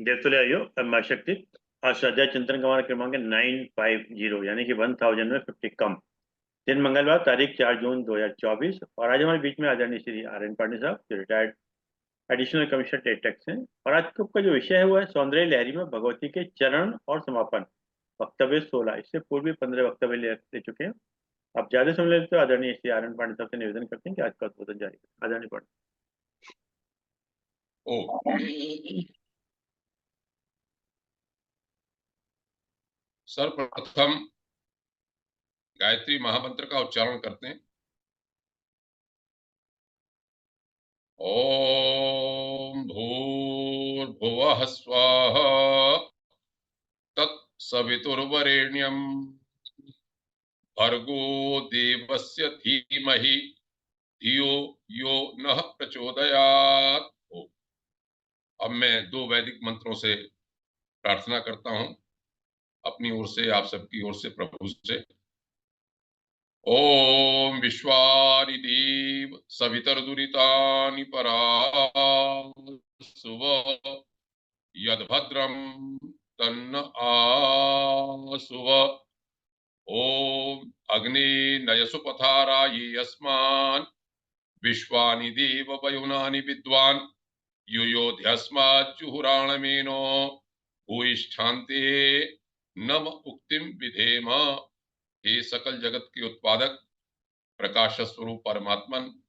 देवतुल्य आयो माँ शक्ति। आज स्वाध्याय चिंतन का हमारा क्रमांक है 950, यानी कि 1000 में 50 कम। दिन मंगलवार, तारीख 4 जून 2024। और आज हमारे बीच में आदरणीय श्री आर एन पांडे साहब, जो रिटायर्ड एडिशनल कमिश्नर टेटैक्स हैं। और आज का जो विषय है वो है सौंदर्य लहरी में भगवती के चरण और समापन, वक्तव्य 16। इससे पूर्व भी 15 वक्तव्य ले चुके हैं। आप ज्यादा सुन लेते तो आदरणीय श्री आर एन पांडे साहब से निवेदन करते हैं कि आज का उद्बोधन जारी करें। आदरणीय पांडे। सर्वप्रथम गायत्री महामंत्र का उच्चारण करते हैं। ओम भूर्भुवः स्वाहा तत्सवितुर्वरेण्यं भर्गो देवस्य धीमहि धियो यो नः प्रचोदयात्। अब मैं 2 वैदिक मंत्रों से प्रार्थना करता हूं, अपनी ओर से, आप सबकी ओर से, प्रभु से। ओम विश्वानि देव सवितर्दुरितानि परासुव यद्भद्रं तन्न आसुव। ओम अग्ने नयसु पथाराये अस्मान् विश्वानि देव वयुनानि विद्वान् युयोध्यस्माज्जुहुराणमेनो भूयिष्ठान्ते नम उक्तिम विधेम। हे सकल जगत के उत्पादक प्रकाश स्वरूप परमात्मन,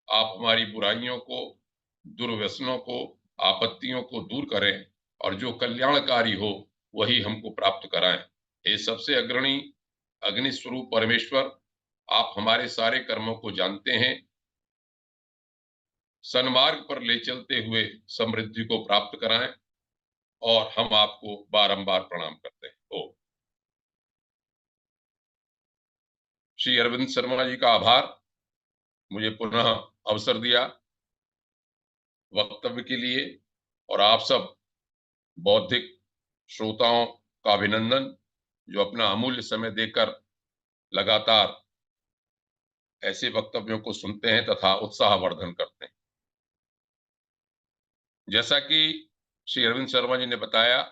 आप हमारी बुराइयों को, दुर्व्यसनों को, आपत्तियों को दूर करें और जो कल्याणकारी हो वही हमको प्राप्त कराएं। हे सबसे अग्रणी अग्नि स्वरूप परमेश्वर, आप हमारे सारे कर्मों को जानते हैं। सन्मार्ग पर ले चलते हुए समृद्धि को प्राप्त कराएं और हम आपको बारंबार प्रणाम करते हैं। ओ श्री अरविंद शर्मा जी का आभार, मुझे पुनः अवसर दिया वक्तव्य के लिए। और आप सब बौद्धिक श्रोताओं का अभिनंदन, जो अपना अमूल्य समय देकर लगातार ऐसे वक्तव्यों को सुनते हैं तथा उत्साहवर्धन करते हैं। जैसा कि श्री अरविंद शर्मा जी ने बताया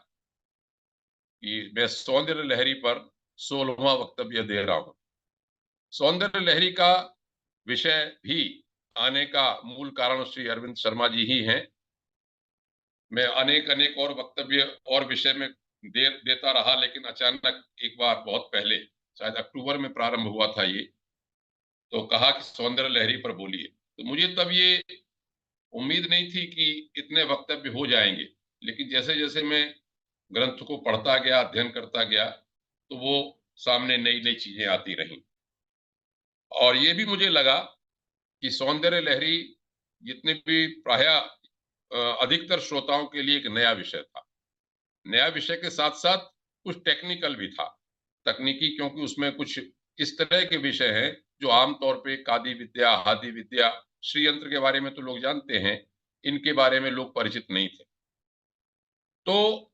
कि मैं सौंदर्य लहरी पर 16वां वक्तव्य दे रहा हूं। सौंदर्य लहरी का विषय भी आने का मूल कारण श्री अरविंद शर्मा जी ही हैं। मैं अनेक और वक्तव्य और विषय में देता रहा, लेकिन अचानक एक बार बहुत पहले, शायद अक्टूबर में प्रारंभ हुआ था ये, तो कहा कि सौंदर्य लहरी पर बोलिए। तो मुझे तब ये उम्मीद नहीं थी कि इतने वक्तव्य हो जाएंगे, लेकिन जैसे जैसे मैं ग्रंथ को पढ़ता गया, अध्ययन करता गया, तो वो सामने नई नई चीजें आती रहीं। और ये भी मुझे लगा कि सौंदर्य लहरी जितने भी प्रायः अधिकतर श्रोताओं के लिए एक नया विषय था। नया विषय के साथ साथ कुछ टेक्निकल भी था। तकनीकी क्योंकि उसमें कुछ इस तरह के विषय हैं जो आमतौर पे कादी विद्या, हादी विद्या, श्री यंत्र के बारे में तो लोग जानते हैं, इनके बारे में लोग परिचित नहीं थे। तो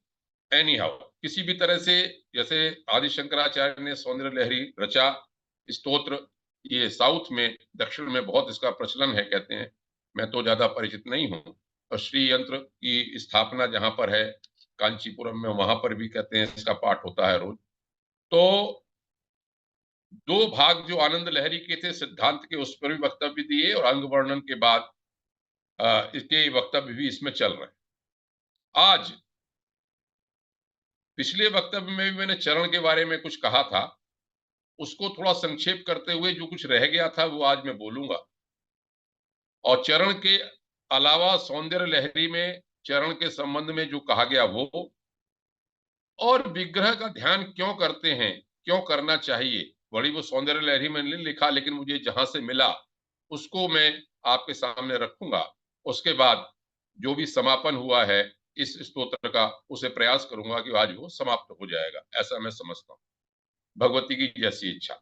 एनी हाउ, किसी भी तरह से, जैसे आदि शंकराचार्य ने सौंदर्य लहरी रचा, स्तोत्र, ये साउथ में, दक्षिण में बहुत इसका प्रचलन है कहते हैं, मैं तो ज्यादा परिचित नहीं हूँ। और श्री यंत्र की स्थापना जहां पर है कांचीपुरम में, वहां पर भी कहते हैं इसका पाठ होता है रोज। तो 2 भाग जो आनंद लहरी के थे सिद्धांत के, उस पर भी वक्तव्य दिए, और अंग वर्णन के बाद इसके वक्तव्य भी इसमें चल रहे हैं। आज पिछले वक्तव्य में भी मैंने चरण के बारे में कुछ कहा था, उसको थोड़ा संक्षेप करते हुए जो कुछ रह गया था वो आज मैं बोलूंगा। और चरण के अलावा सौंदर्य लहरी में चरण के संबंध में जो कहा गया वो, और विग्रह का ध्यान क्यों करते हैं, क्यों करना चाहिए, बड़ी वो सौंदर्य लहरी में नहीं लिखा, लेकिन मुझे जहां से मिला उसको मैं आपके सामने रखूंगा। उसके बाद जो भी समापन हुआ है इस स्तोत्र का, उसे प्रयास करूंगा कि आज वो समाप्त हो जाएगा, ऐसा मैं समझता हूं, भगवती की जैसी इच्छा।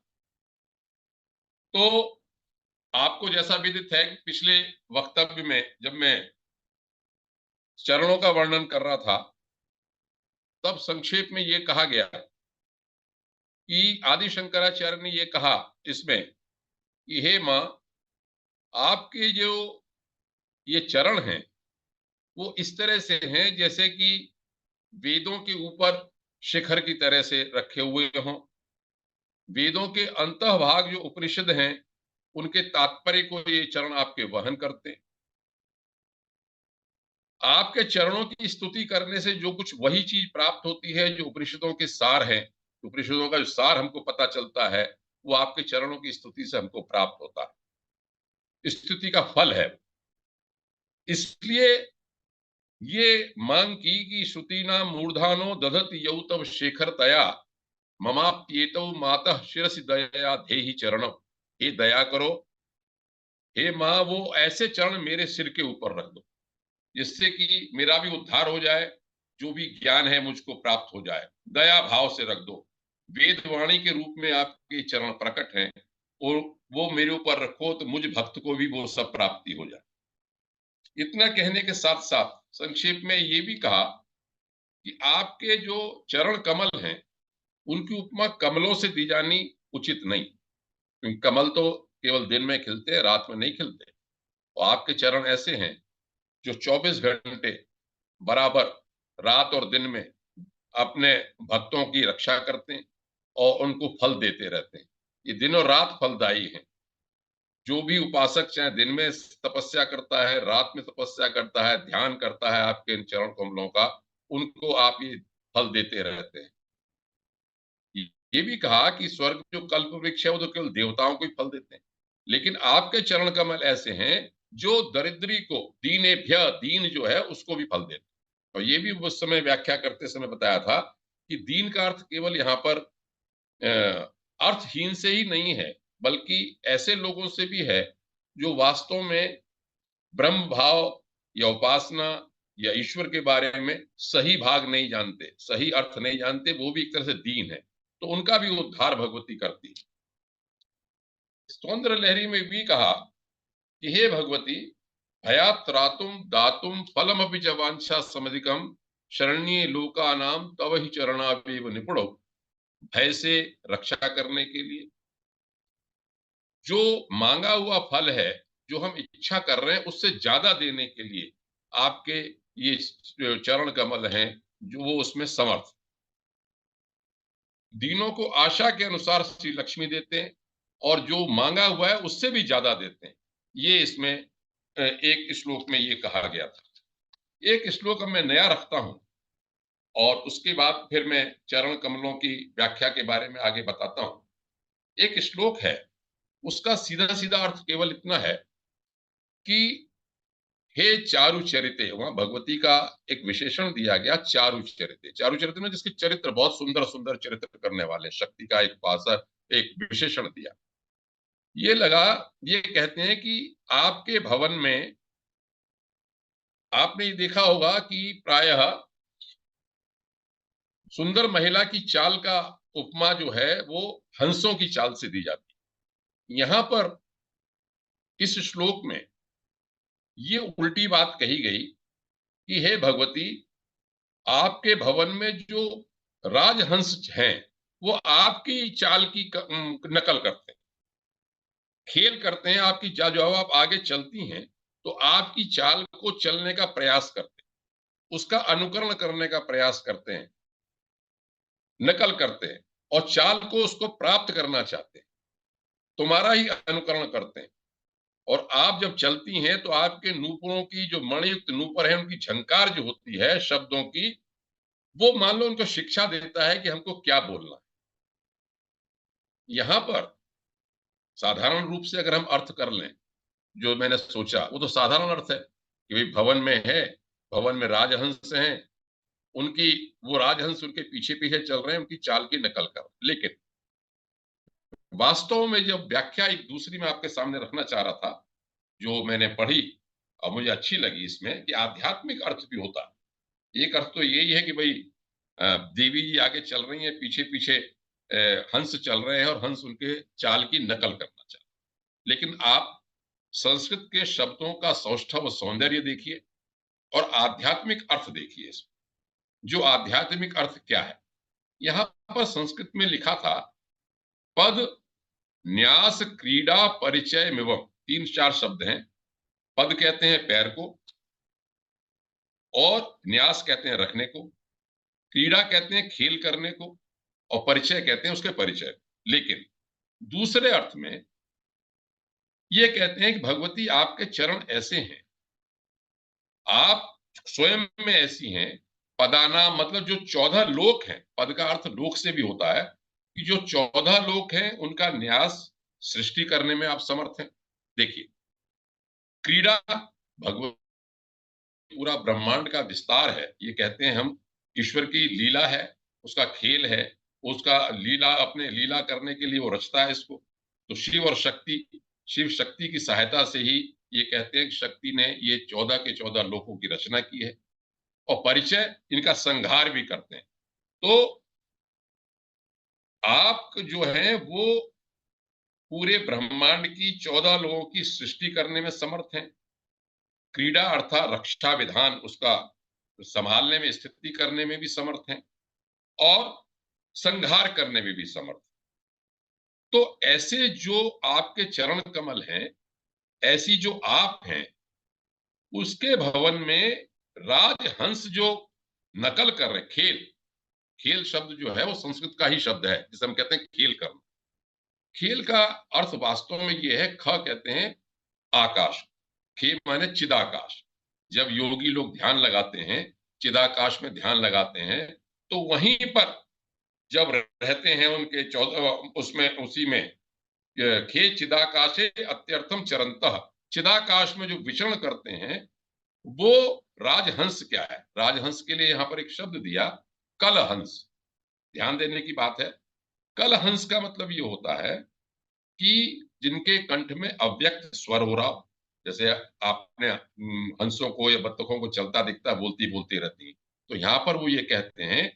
तो आपको जैसा विदित है कि पिछले वक्तव्य में जब मैं चरणों का वर्णन कर रहा था, तब संक्षेप में ये कहा गया कि आदि शंकराचार्य ने ये कहा इसमें कि हे मां, आपके जो ये चरण हैं वो इस तरह से हैं जैसे कि वेदों के ऊपर शिखर की तरह से रखे हुए हों। वेदों के अंतःभाग जो उपनिषद हैं, उनके तात्पर्य को ये चरण आपके वहन करते हैं। आपके चरणों की स्तुति करने से जो कुछ वही चीज प्राप्त होती है जो उपनिषदों के सार है, उपनिषदों का जो सार हमको पता चलता है, वो आपके चरणों की स्तुति से हमको प्राप्त होता है, स्तुति का फल है। इसलिए ये मांग की कि श्रुतिना मूर्धानो दधत यौ तव शेखर तया ममाप्येतौ मातः शिरसि दया धेहि चरणम। हे दया करो, हे माँ, वो ऐसे चरण मेरे सिर के ऊपर रख दो जिससे कि मेरा भी उद्धार हो जाए, जो भी ज्ञान है मुझको प्राप्त हो जाए। दया भाव से रख दो। वेद वाणी के रूप में आपके चरण प्रकट हैं और वो मेरे ऊपर रखो तो मुझ भक्त को भी वो सब प्राप्ति हो जाए। इतना कहने के साथ साथ संक्षेप में ये भी कहा कि आपके जो चरण कमल हैं, उनकी उपमा कमलों से दी जानी उचित नहीं, क्योंकि कमल तो केवल दिन में खिलते हैं, रात में नहीं खिलते। और आपके चरण ऐसे हैं जो 24 घंटे बराबर रात और दिन में अपने भक्तों की रक्षा करते हैं और उनको फल देते रहते हैं। ये दिन और रात फलदायी हैं। जो भी उपासक चाहे दिन में तपस्या करता है, रात में तपस्या करता है, ध्यान करता है आपके इन चरण कमलों का, उनको आप ये फल देते रहते हैं। ये भी कहा कि स्वर्ग जो कल्प वृक्ष है वो तो केवल देवताओं को ही फल देते हैं, लेकिन आपके चरण कमल ऐसे हैं जो दरिद्री को, दीनेभ्य, दीन जो है उसको भी फल देते हैं। और ये भी उस समय व्याख्या करते समय बताया था कि दीन का अर्थ केवल यहाँ पर अर्थहीन से ही नहीं है, बल्कि ऐसे लोगों से भी है जो वास्तव में ब्रह्म भाव या उपासना या ईश्वर के बारे में सही भाग नहीं जानते, सही अर्थ नहीं जानते, वो भी एक तरह से दीन है, तो उनका भी उद्धार भगवती करती है। सौंदर्य लहरी में भी कहा कि हे भगवती, भयात् त्रातुम दातुम फलमपि च वांछा समधिकम शरण्ये लोकानाम तव ही चरणावेव निपुणो। भय से रक्षा करने के लिए, जो मांगा हुआ फल है, जो हम इच्छा कर रहे हैं उससे ज्यादा देने के लिए आपके ये चरण कमल हैं, जो वो उसमें समर्थ। दीनों को आशा के अनुसार श्री लक्ष्मी देते हैं और जो मांगा हुआ है उससे भी ज्यादा देते हैं। ये इसमें एक श्लोक में ये कहा गया था। एक श्लोक मैं नया रखता हूं और उसके बाद फिर मैं चरण कमलों की व्याख्या के बारे में आगे बताता हूं। एक श्लोक है, उसका सीधा सीधा अर्थ केवल इतना है कि हे चारु चरिते, वहां भगवती का एक विशेषण दिया गया, चारु चरिते। चारु चरिते में जिसके चरित्र बहुत सुंदर सुंदर चरित्र करने वाले, शक्ति का एक उपासक, एक विशेषण दिया। ये लगा, ये कहते हैं कि आपके भवन में आपने ये देखा होगा कि प्रायः सुंदर महिला की चाल का उपमा जो है वो हंसों की चाल से दी जाती है। यहां पर इस श्लोक में ये उल्टी बात कही गई कि हे भगवती, आपके भवन में जो राजहंस हैं वो आपकी चाल की नकल करते हैं, खेल करते हैं आपकी। जो आप आगे चलती हैं तो आपकी चाल को चलने का प्रयास करते हैं, उसका अनुकरण करने का प्रयास करते हैं, नकल करते हैं और चाल को उसको प्राप्त करना चाहते हैं, तुम्हारा ही अनुकरण करते हैं। और आप जब चलती हैं तो आपके नूपुरों की जो मणियुक्त नूपुर है, उनकी झंकार जो होती है शब्दों की, वो मान लो उनको शिक्षा देता है कि हमको क्या बोलना है। यहां पर साधारण रूप से अगर हम अर्थ कर लें, जो मैंने सोचा वो तो साधारण अर्थ है कि भाई भवन में है, भवन में राजहंस हैं, उनकी वो राजहंस उनके पीछे पीछे चल रहे हैं, उनकी चाल की नकल कर। लेकिन वास्तव में जब व्याख्या एक दूसरी में आपके सामने रखना चाह रहा था, जो मैंने पढ़ी और मुझे अच्छी लगी इसमें, कि आध्यात्मिक अर्थ भी होता है। एक अर्थ तो यही है कि भाई देवी जी आगे चल रही हैं, पीछे पीछे हंस चल रहे हैं और हंस उनके चाल की नकल करना चाहते हैं। लेकिन आप संस्कृत के शब्दों का सौष्ठव सौंदर्य देखिए और आध्यात्मिक अर्थ देखिए इसमें। जो आध्यात्मिक अर्थ क्या है, यहां पर संस्कृत में लिखा था, पद न्यास क्रीड़ा परिचय मिवम, 3-4 शब्द हैं। पद कहते हैं पैर को, और न्यास कहते हैं रखने को, क्रीड़ा कहते हैं खेल करने को, और परिचय कहते हैं उसके परिचय। लेकिन दूसरे अर्थ में ये कहते हैं कि भगवती आपके चरण ऐसे हैं, आप स्वयं में ऐसी हैं। पदाना मतलब जो 14 लोक हैं, पद का अर्थ लोक से भी होता है, कि जो 14 लोक हैं उनका न्यास सृष्टि करने में आप समर्थ हैं। देखिए, क्रीड़ा भगवत पूरा ब्रह्मांड का विस्तार है, ये कहते हैं हम, ईश्वर की लीला है, उसका खेल है, उसका लीला, अपने लीला करने के लिए वो रचता है इसको। तो शिव और शक्ति, शिव शक्ति की सहायता से ही ये कहते हैं कि शक्ति ने ये 14 के 14 लोकों की रचना की है, और परिचय इनका संहार भी करते हैं। तो आप जो है वो पूरे ब्रह्मांड की 14 लोगों की सृष्टि करने में समर्थ हैं। क्रीड़ा अर्थात रक्षा विधान उसका संभालने में, स्थिति करने में भी समर्थ हैं, और संहार करने में भी समर्थ। तो ऐसे जो आपके चरण कमल हैं, ऐसी जो आप हैं, उसके भवन में राजहंस जो नकल कर रहे, खेल, खेल शब्द जो है वो संस्कृत का ही शब्द है, जिसे हम कहते हैं खेल करना। खेल का अर्थ वास्तव में ये है, ख कहते हैं आकाश, खे माने चिदाकाश। जब योगी लोग ध्यान लगाते हैं, चिदाकाश में ध्यान लगाते हैं, तो वहीं पर जब रहते हैं उनके 14 उसमें, उसी में खे चिदाकाशे अत्यर्थम चरंतः, चिदाकाश में जो विचरण करते हैं वो राजहंस क्या है। राजहंस के लिए यहां पर एक शब्द दिया, कलहंस। ध्यान देने की बात है। कलहंस का मतलब ये होता है कि जिनके कंठ में अव्यक्त स्वर हो रहा हो, जैसे आपने हंसों को या बत्तखों को चलता दिखता, बोलती बोलती रहती, तो यहाँ पर वो ये कहते हैं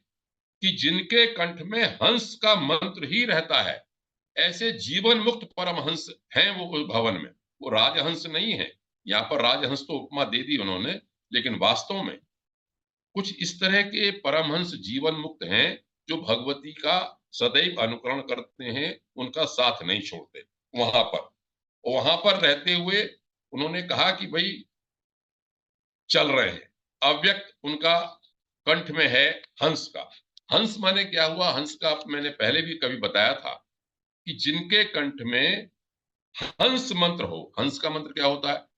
कि जिनके कंठ में हंस का मंत्र ही रहता है, ऐसे जीवन मुक्त परमहंस हैं वो उस भवन में। वो राजहंस नहीं है। यहाँ पर राजहंस तो उपमा दे दी उन्होंने, लेकिन वास्तव में कुछ इस तरह के परमहंस जीवन मुक्त हैं जो भगवती का सदैव अनुकरण करते हैं, उनका साथ नहीं छोड़ते। वहां पर रहते हुए उन्होंने कहा कि भाई चल रहे हैं, अव्यक्त उनका कंठ में है हंस का। हंस माने क्या हुआ, हंस का मैंने पहले भी कभी बताया था कि जिनके कंठ में हंस मंत्र हो। हंस का मंत्र क्या होता है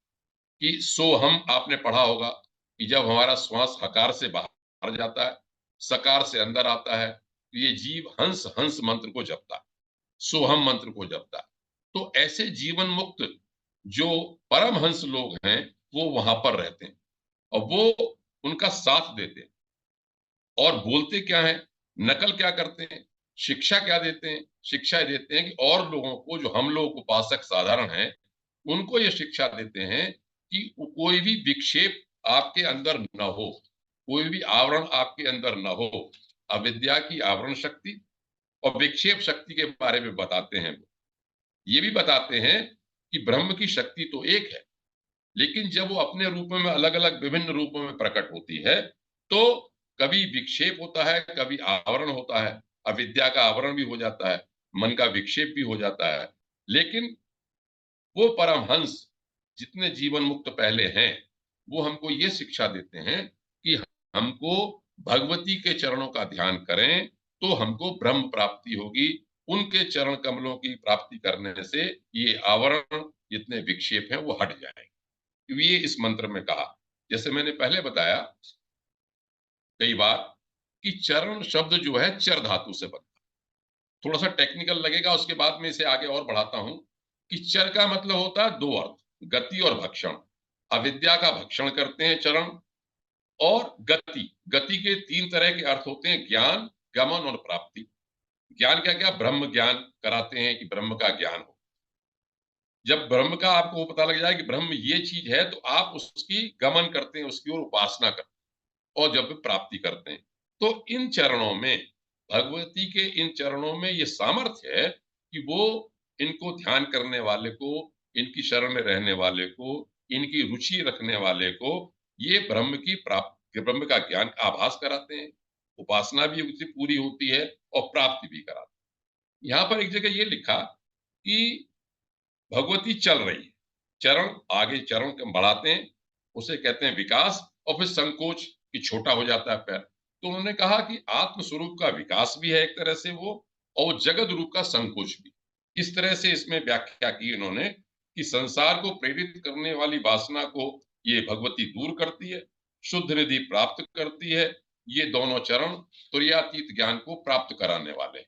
कि सोहम, आपने पढ़ा होगा कि जब हमारा श्वास हकार से बाहर जाता है, सकार से अंदर आता है, तो ये जीव हंस हंस मंत्र को जपता है, सोहम मंत्र को जपता है। तो ऐसे जीवन मुक्त जो परम हंस लोग हैं वो वहां पर रहते हैं, और वो उनका साथ देते हैं। और बोलते क्या है, नकल क्या करते हैं, शिक्षा क्या देते हैं, शिक्षा देते हैं कि और लोगों को, जो हम लोग उपासक साधारण हैं, उनको ये शिक्षा देते हैं कि कोई भी विक्षेप आपके अंदर न हो, कोई भी आवरण आपके अंदर न हो। अविद्या की आवरण शक्ति और विक्षेप शक्ति के बारे में बताते हैं। ये भी बताते हैं कि ब्रह्म की शक्ति तो एक है, लेकिन जब वो अपने रूपों में अलग अलग विभिन्न रूपों में प्रकट होती है, तो कभी विक्षेप होता है, कभी आवरण होता है। अविद्या का आवरण भी हो जाता है, मन का विक्षेप भी हो जाता है। लेकिन वो परमहंस जितने जीवन मुक्त पहले हैं, वो हमको ये शिक्षा देते हैं कि हमको भगवती के चरणों का ध्यान करें तो हमको ब्रह्म प्राप्ति होगी। उनके चरण कमलों की प्राप्ति करने से ये आवरण, जितने विक्षेप हैं, वो हट जाएंगे। ये इस मंत्र में कहा। जैसे मैंने पहले बताया कई बार कि चरण शब्द जो है चर धातु से बनता है। थोड़ा सा टेक्निकल लगेगा, उसके बाद में इसे आगे और बढ़ाता हूं कि चर का मतलब होता है दो अर्थ, गति और भक्षण। अविद्या का भक्षण करते हैं चरण, और गति, गति के तीन तरह के अर्थ होते हैं, ज्ञान, गमन और प्राप्ति। ज्ञान क्या क्या, ब्रह्म ज्ञान कराते हैं कि ब्रह्म का ज्ञान हो। जब ब्रह्म का आपको पता लग जाए कि ब्रह्म ये चीज है, तो आप उसकी गमन करते हैं, उसकी ओर उपासना करते हैं, और जब प्राप्ति करते हैं। तो इन चरणों में, भगवती के इन चरणों में ये सामर्थ्य है कि वो इनको ध्यान करने वाले को, इनकी शरण में रहने वाले को, इनकी रुचि रखने वाले को ये ब्रह्म की प्राप्ति, ब्रह्म का ज्ञान आभास कराते हैं, उपासना भी उनसे पूरी होती है और प्राप्ति भी कराते हैं। यहाँ पर एक जगह ये लिखा कि भगवती चल रही है, चरण आगे चरण बढ़ाते हैं, उसे कहते हैं विकास, और फिर संकोच कि छोटा हो जाता है पैर। तो उन्होंने कहा कि आत्म स्वरूप का विकास भी है एक तरह से वो, और जगत रूप का संकोच भी। इस तरह से इसमें व्याख्या की इन्होंने कि संसार को प्रेरित करने वाली वासना को ये भगवती दूर करती है, शुद्ध निधि प्राप्त करती है। ये दोनों चरण तुर्यातीत ज्ञान को प्राप्त कराने वाले हैं।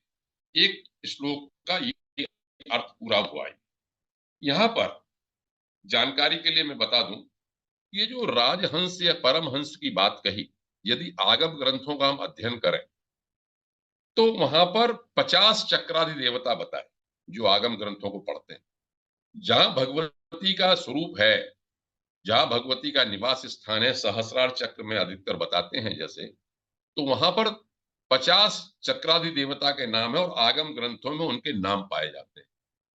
एक श्लोक का ये अर्थ पूरा हुआ है। यहाँ पर जानकारी के लिए मैं बता दूं, ये जो राजहंस या परमहंस की बात कही, यदि आगम ग्रंथों का हम अध्ययन करें तो वहां पर 50 चक्रादि देवता बताए जो आगम ग्रंथों को पढ़ते हैं। जहां भगवती का स्वरूप है, जहां भगवती का निवास स्थान है, सहस्रार चक्र में अधिकतर बताते हैं जैसे, तो वहां पर 50 चक्रादि देवता के नाम है और आगम ग्रंथों में उनके नाम पाए जाते हैं।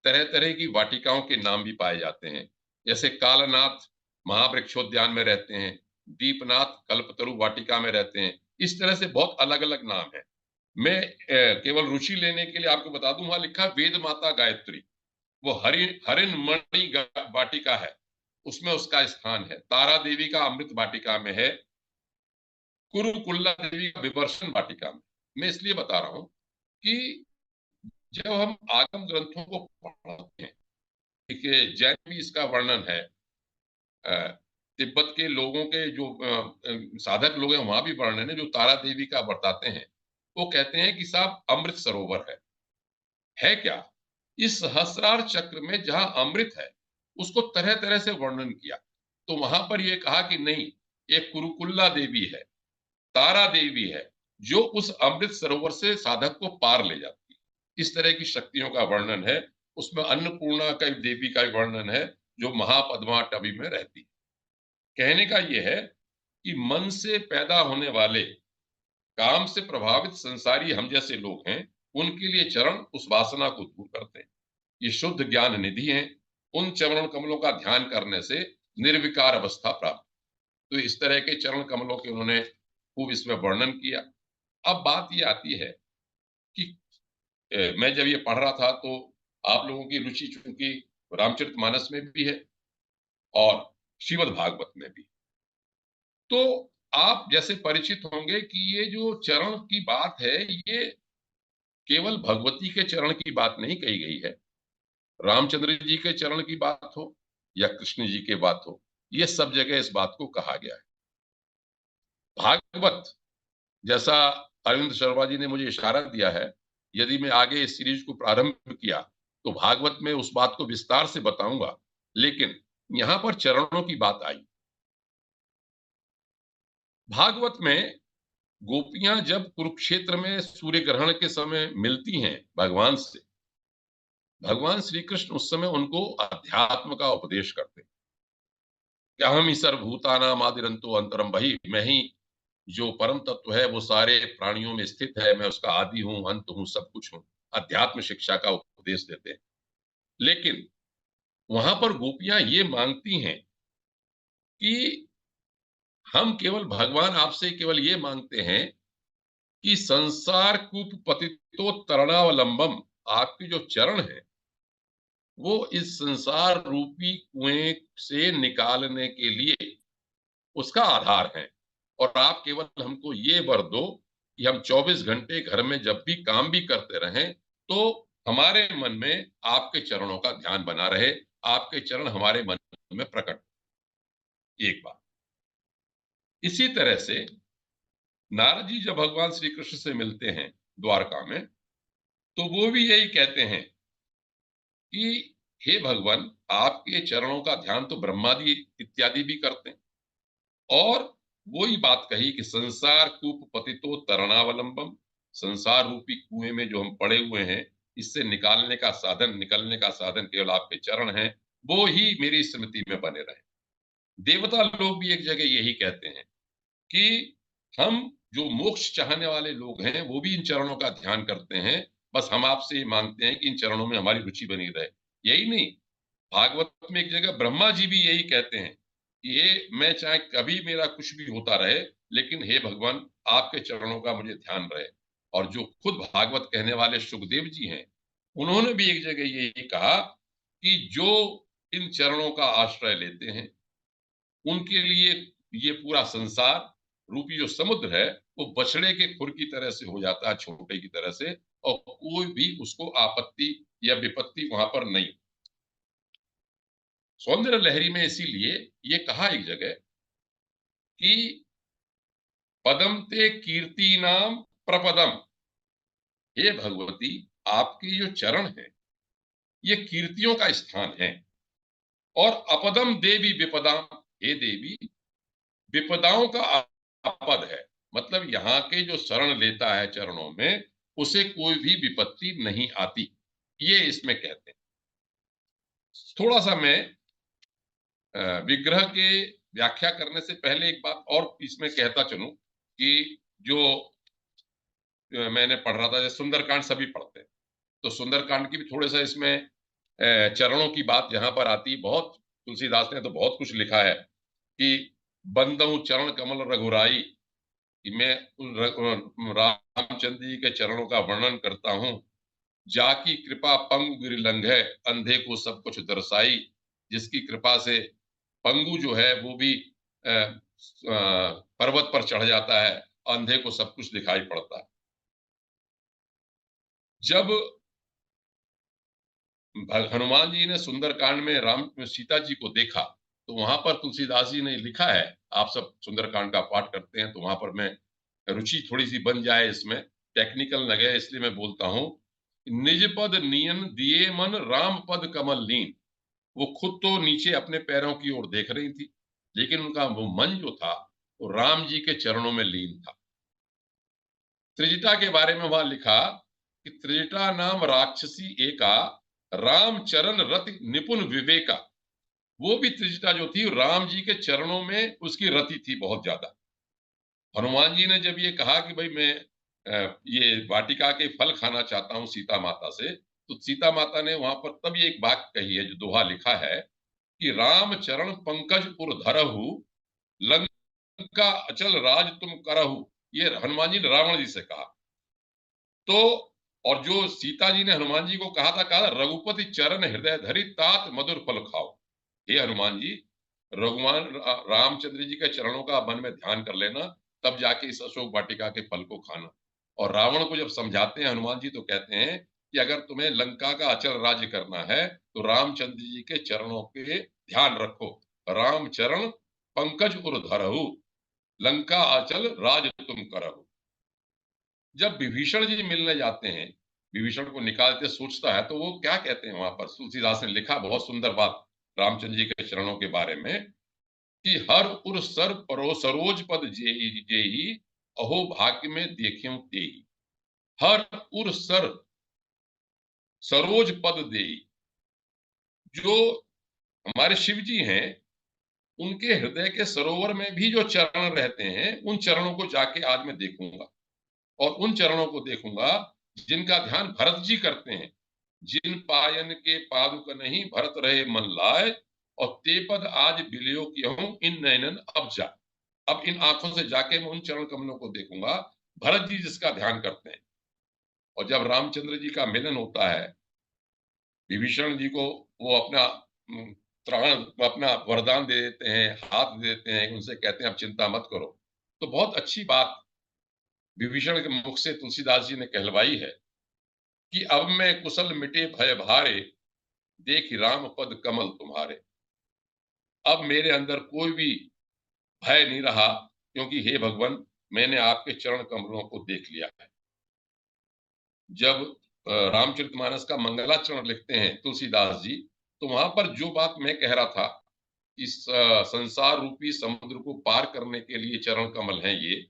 तरह तरह की वाटिकाओं के नाम भी पाए जाते हैं, जैसे कालनाथ महावृक्षोद्यान में रहते हैं, दीपनाथ कल्पतरु वाटिका में रहते हैं। इस तरह से बहुत अलग अलग नाम है। मैं केवल रुचि लेने के लिए आपको बता दूं, वहां लिखा वेद माता गायत्री, वो हरिन मणि वाटिका है, उसमें उसका स्थान है। तारा देवी का अमृत वाटिका में है, कुरुकुल्ला देवी का विवर्षण वाटिका में। मैं इसलिए बता रहा हूं कि जब हम आगम ग्रंथों को पढ़ते हैं, देखिए जैन भी इसका वर्णन है, तिब्बत के लोगों के जो साधक लोग हैं वहां भी वर्णन है, जो तारा देवी का बताते हैं। वो कहते हैं कि साहब अमृत सरोवर है क्या? इस सहस्रार चक्र में जहां अमृत है उसको तरह तरह से वर्णन किया। तो वहां पर यह कहा कि नहीं, एक कुरुकुल्ला देवी है, तारा देवी है, जो उस अमृत सरोवर से साधक को पार ले जाती है। इस तरह की शक्तियों का वर्णन है। उसमें अन्नपूर्णा का देवी का वर्णन है, जो महापद्माटवी में रहती है। कहने का यह है कि मन से पैदा होने वाले, काम से प्रभावित संसारी हम जैसे लोग हैं, उनके लिए चरण उस वासना को दूर करते हैं। ये शुद्ध ज्ञान निधि हैं। उन चरण कमलों का ध्यान करने से निर्विकार अवस्था प्राप्त। तो इस तरह के चरण कमलों के उन्होंने खूब इसमें वर्णन किया। अब बात ये आती है कि मैं जब ये पढ़ रहा था तो आप लोगों की रुचि चूंकि रामचरितमानस में भी है और श्रीमद् भागवत में भी, तो आप जैसे परिचित होंगे कि ये जो चरण की बात है, ये केवल भगवती के चरण की बात नहीं कही गई है। रामचंद्र जी के चरण की बात हो या कृष्ण जी की बात हो, ये सब जगह इस बात को कहा गया है। भागवत, जैसा अरविंद शर्मा जी ने मुझे इशारा दिया है, यदि मैं आगे इस सीरीज को प्रारंभ किया तो भागवत में उस बात को विस्तार से बताऊंगा, लेकिन यहां पर चरणों की बात आई। भागवत में गोपियां जब कुरुक्षेत्र में सूर्य ग्रहण के समय मिलती हैं भगवान से, भगवान श्री कृष्ण उस समय उनको अध्यात्म का उपदेश करते हैं। क्या हम ही सर्वभूतानाम आदिरंतो अंतरम बही, मैं ही जो परम तत्व है वो सारे प्राणियों में स्थित है, मैं उसका आदि हूं, अंत हूं, सब कुछ हूं। अध्यात्म शिक्षा का उपदेश देते हैं। लेकिन वहां पर गोपियां ये मांगती हैं कि हम केवल भगवान आपसे केवल ये मांगते हैं कि संसार कूप पतितो तरणावलंबम, आपके जो चरण है वो इस संसार रूपी कुएं से निकालने के लिए उसका आधार है। और आप केवल हमको ये वर दो कि हम 24 घंटे घर में जब भी काम भी करते रहें तो हमारे मन में आपके चरणों का ध्यान बना रहे, आपके चरण हमारे मन में प्रकट। एक बात। इसी तरह से नारद जी जब भगवान श्री कृष्ण से मिलते हैं द्वारका में, तो वो भी यही कहते हैं कि हे भगवान, आपके चरणों का ध्यान तो ब्रह्मादि इत्यादि भी करते हैं। और वही बात कही कि संसार कूप पतितो तरणावलंबम, संसार रूपी कुएं में जो हम पड़े हुए हैं, इससे निकालने का साधन, निकलने का साधन केवल आपके चरण हैं, वो ही मेरी स्मृति में बने रहे। देवता लोग भी एक जगह यही कहते हैं कि हम जो मोक्ष चाहने वाले लोग हैं वो भी इन चरणों का ध्यान करते हैं, बस हम आपसे ये मांगते हैं कि इन चरणों में हमारी रुचि बनी रहे। यही नहीं, भागवत में एक जगह ब्रह्मा जी भी यही कहते हैं कि ये मैं चाहे कभी मेरा कुछ भी होता रहे, लेकिन हे भगवान आपके चरणों का मुझे ध्यान रहे। और जो खुद भागवत कहने वाले सुखदेव जी हैं, उन्होंने भी एक जगह यही कहा कि जो इन चरणों का आश्रय लेते हैं उनके लिए ये पूरा संसार रूपी जो समुद्र है वो बछड़े के खुर की तरह से हो जाता है, छोटे की तरह से, और कोई भी उसको आपत्ति या विपत्ति वहां पर नहीं। सौंदर्य लहरी में इसीलिए ये कहा एक जगह कि पदम ते कीर्ति नाम प्रपदम, हे भगवती आपके जो चरण है ये कीर्तियों का स्थान है, और अपदम देवी विपदाम, हे देवी विपदाओं का अपद है, मतलब यहाँ के जो शरण लेता है चरणों में उसे कोई भी विपत्ति नहीं आती, ये इसमें कहते हैं। थोड़ा सा मैं विग्रह के व्याख्या करने से पहले एक बात और इसमें कहता चलूं कि जो मैंने पढ़ रहा था, जैसे सुंदरकांड सभी पढ़ते हैं, तो सुंदरकांड की भी थोड़े सा इसमें चरणों की बात यहाँ पर आती है। बहुत तुलसीदास ने तो बहुत कुछ लिखा है कि बंदऊ चरण कमल रघुराई, कि मैं रामचंद्र जी के चरणों का वर्णन करता हूँ। जाकी कृपा पंगु गिर लंघे, अंधे को सब कुछ दर्शाई, जिसकी कृपा से पंगु जो है वो भी पर्वत पर चढ़ जाता है, अंधे को सब कुछ दिखाई पड़ता है। जब हनुमान जी ने सुंदरकांड में राम सीता जी को देखा तो वहां पर तुलसीदास जी ने लिखा है, आप सब सुंदरकांड का पाठ करते हैं तो वहां पर मैं रुचि थोड़ी सी बन जाए इसमें, टेक्निकल लगे इसलिए मैं बोलता हूं। निज पद नियन दिए मन राम पद कमल लीन, वो खुद तो नीचे अपने पैरों की ओर देख रही थी, लेकिन उनका वो मन जो था वो राम जी के चरणों में लीन था। त्रिजटा के बारे में वहां लिखा कि त्रिजटा नाम राक्षसी एका, राम चरण रति निपुण विवेका। वो भी त्रिजटा जो थी राम जी के चरणों में उसकी रति थी बहुत ज्यादा। हनुमान जी ने जब ये कहा कि भाई मैं ये वाटिका के फल खाना चाहता हूं सीता माता से, तो सीता माता ने वहां पर तब ये एक बात कही है, जो दोहा लिखा है कि राम चरण पंकज उर धरहु, लंका अचल राज तुम करहु। ये हनुमान जी ने रावण जी से कहा। तो और जो सीता जी ने हनुमान जी को कहा रघुपति चरण हृदय धरि तात मधुर फल खाओ, हे हनुमान जी रघुमान रामचंद्र जी के चरणों का मन में ध्यान कर लेना, तब जाके इस अशोक वाटिका के फल को खाना। और रावण को जब समझाते हैं हनुमान जी तो कहते हैं कि अगर तुम्हें लंका का अचल राज्य करना है तो रामचंद्र जी के चरणों के ध्यान रखो। राम चरण पंकज उर धरहु, लंका अचल राज तुम करहु। जब विभीषण जी मिलने जाते हैं, विभीषण को निकालते सोचता है, तो वो क्या कहते हैं वहां पर, तुलसीदास ने लिखा बहुत सुंदर बात रामचंद्र जी के चरणों के बारे में कि हर उर सर परो सरोज पद जेहि जेहि, अहो भाग्य में देख्यम तेहि। हर उर सर सरोज पद देहि, जो हमारे शिव जी हैं उनके हृदय के सरोवर में भी जो चरण रहते हैं उन चरणों को जाके आज मैं देखूंगा, और उन चरणों को देखूंगा जिनका ध्यान भरत जी करते हैं। जिन पायन के पादुक नहीं भरत रहे मन लाए, और ते पद आज बिलियो किहूं इन नयनन अब जा। अब इन आंखों से जाके मैं उन चरण कमलों को देखूंगा भरत जी जिसका ध्यान करते हैं। और जब रामचंद्र जी का मिलन होता है विभीषण जी को, वो अपना त्राण अपना वरदान दे देते हैं, हाथ दे देते हैं, उनसे कहते हैं अब चिंता मत करो। तो बहुत अच्छी बात विभीषण के मुख से तुलसीदास जी ने कहलवाई है कि अब मैं कुशल मिटे भय भारे, देख राम पद कमल तुम्हारे। अब मेरे अंदर कोई भी भय नहीं रहा, क्योंकि हे भगवान मैंने आपके चरण कमलों को देख लिया है। जब रामचरितमानस का मंगलाचरण लिखते हैं तुलसीदास जी, तो वहां पर जो बात मैं कह रहा था, इस संसार रूपी समुद्र को पार करने के लिए चरण कमल हैं ये,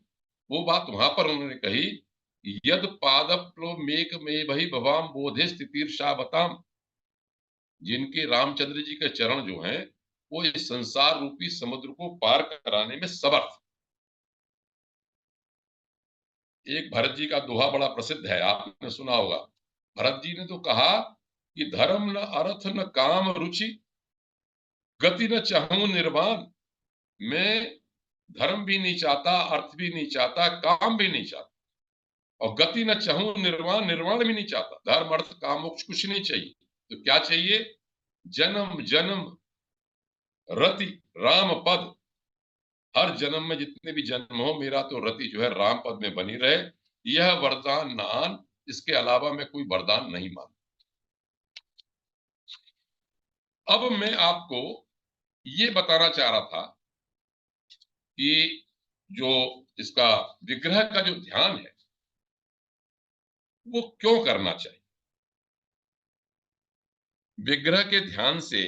वो बात वहां पर उन्होंने कही, यद पादप्लो मेक में भई भवाम बोधे स्थितिर्षा बताम। जिनके रामचंद्र जी के चरण जो हैं वो इस संसार रूपी समुद्र को पार कराने में समर्थ। एक भरत जी का दोहा बड़ा प्रसिद्ध है, आपने सुना होगा। भरत जी ने तो कहा कि धर्म न अर्थ न काम रुचि, गति न चाहूं निर्वाण। मैं धर्म भी नहीं चाहता, अर्थ भी नहीं चाहता, काम भी नहीं चाहता, और गति न चाहूं निर्वाण, निर्वाण भी नहीं चाहता। धर्म अर्थ काम मोक्ष कुछ नहीं चाहिए, तो क्या चाहिए, जन्म जन्म रति राम पद, हर जन्म में जितने भी जन्म हो, मेरा तो रति जो है राम पद में बनी रहे, यह वरदान नान, इसके अलावा मैं कोई वरदान नहीं मानता। अब मैं आपको ये बताना चाह रहा था कि जो इसका विग्रह का जो ध्यान है वो क्यों करना चाहिए। विग्रह के ध्यान से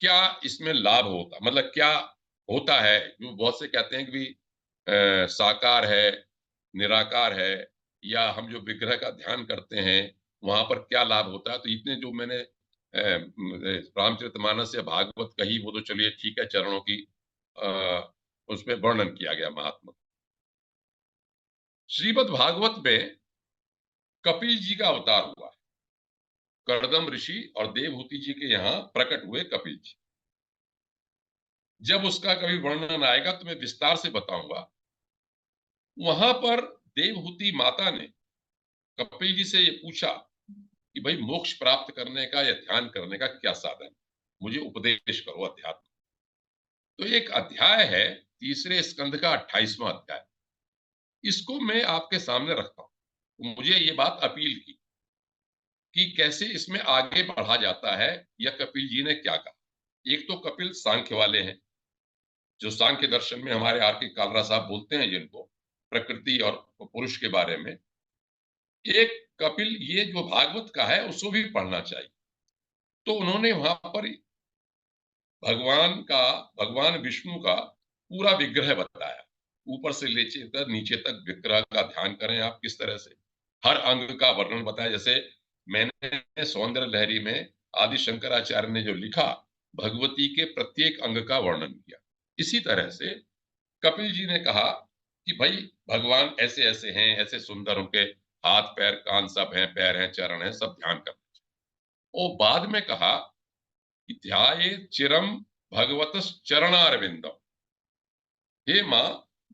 क्या इसमें लाभ होता, मतलब क्या होता है। जो बहुत से कहते हैं कि भी साकार है, निराकार है, या हम जो विग्रह का ध्यान करते हैं वहां पर क्या लाभ होता है। तो इतने जो मैंने रामचरितमानस या भागवत कही वो तो चलिए ठीक है, चरणों की उसमें वर्णन किया गया महात्मा। श्रीमद् भागवत में कपिल जी का अवतार हुआ है। कर्दम ऋषि और देवहूति जी के यहाँ प्रकट हुए कपिल जी। जब उसका कभी वर्णन आएगा तो मैं विस्तार से बताऊंगा। वहां पर देवहूति माता ने कपिल जी से ये पूछा कि भाई मोक्ष प्राप्त करने का या ध्यान करने का क्या साधन, मुझे उपदेश करो अध्यात्म। तो एक अध्याय है, तीसरे स्कंध का 28वां अध्याय, इसको मैं आपके सामने रखता हूं। मुझे ये बात अपील की कि कैसे इसमें आगे बढ़ा जाता है या कपिल जी ने क्या कहा। एक तो कपिल सांख्य वाले हैं, जो सांख्य दर्शन में हमारे आर के कालरा साहब बोलते हैं जिनको, प्रकृति और पुरुष के बारे में। एक कपिल ये जो भागवत का है उसको भी पढ़ना चाहिए। तो उन्होंने वहां पर भगवान विष्णु का पूरा विग्रह बताया। ऊपर से नीचे तक विग्रह का ध्यान करें आप किस तरह से, हर अंग का वर्णन बताया। जैसे मैंने सौंदर्य लहरी में आदि शंकराचार्य ने जो लिखा, भगवती के प्रत्येक अंग का वर्णन किया। इसी तरह से कपिल जी ने कहा कि भाई भगवान ऐसे ऐसे हैं, ऐसे सुंदर, उनके हाथ पैर कान सब हैं, पैर हैं, चरण हैं, सब ध्यान करना चाहिए। और बाद में कहा कि ध्याये चिरम भगवत चरणारविंदम, हे माँ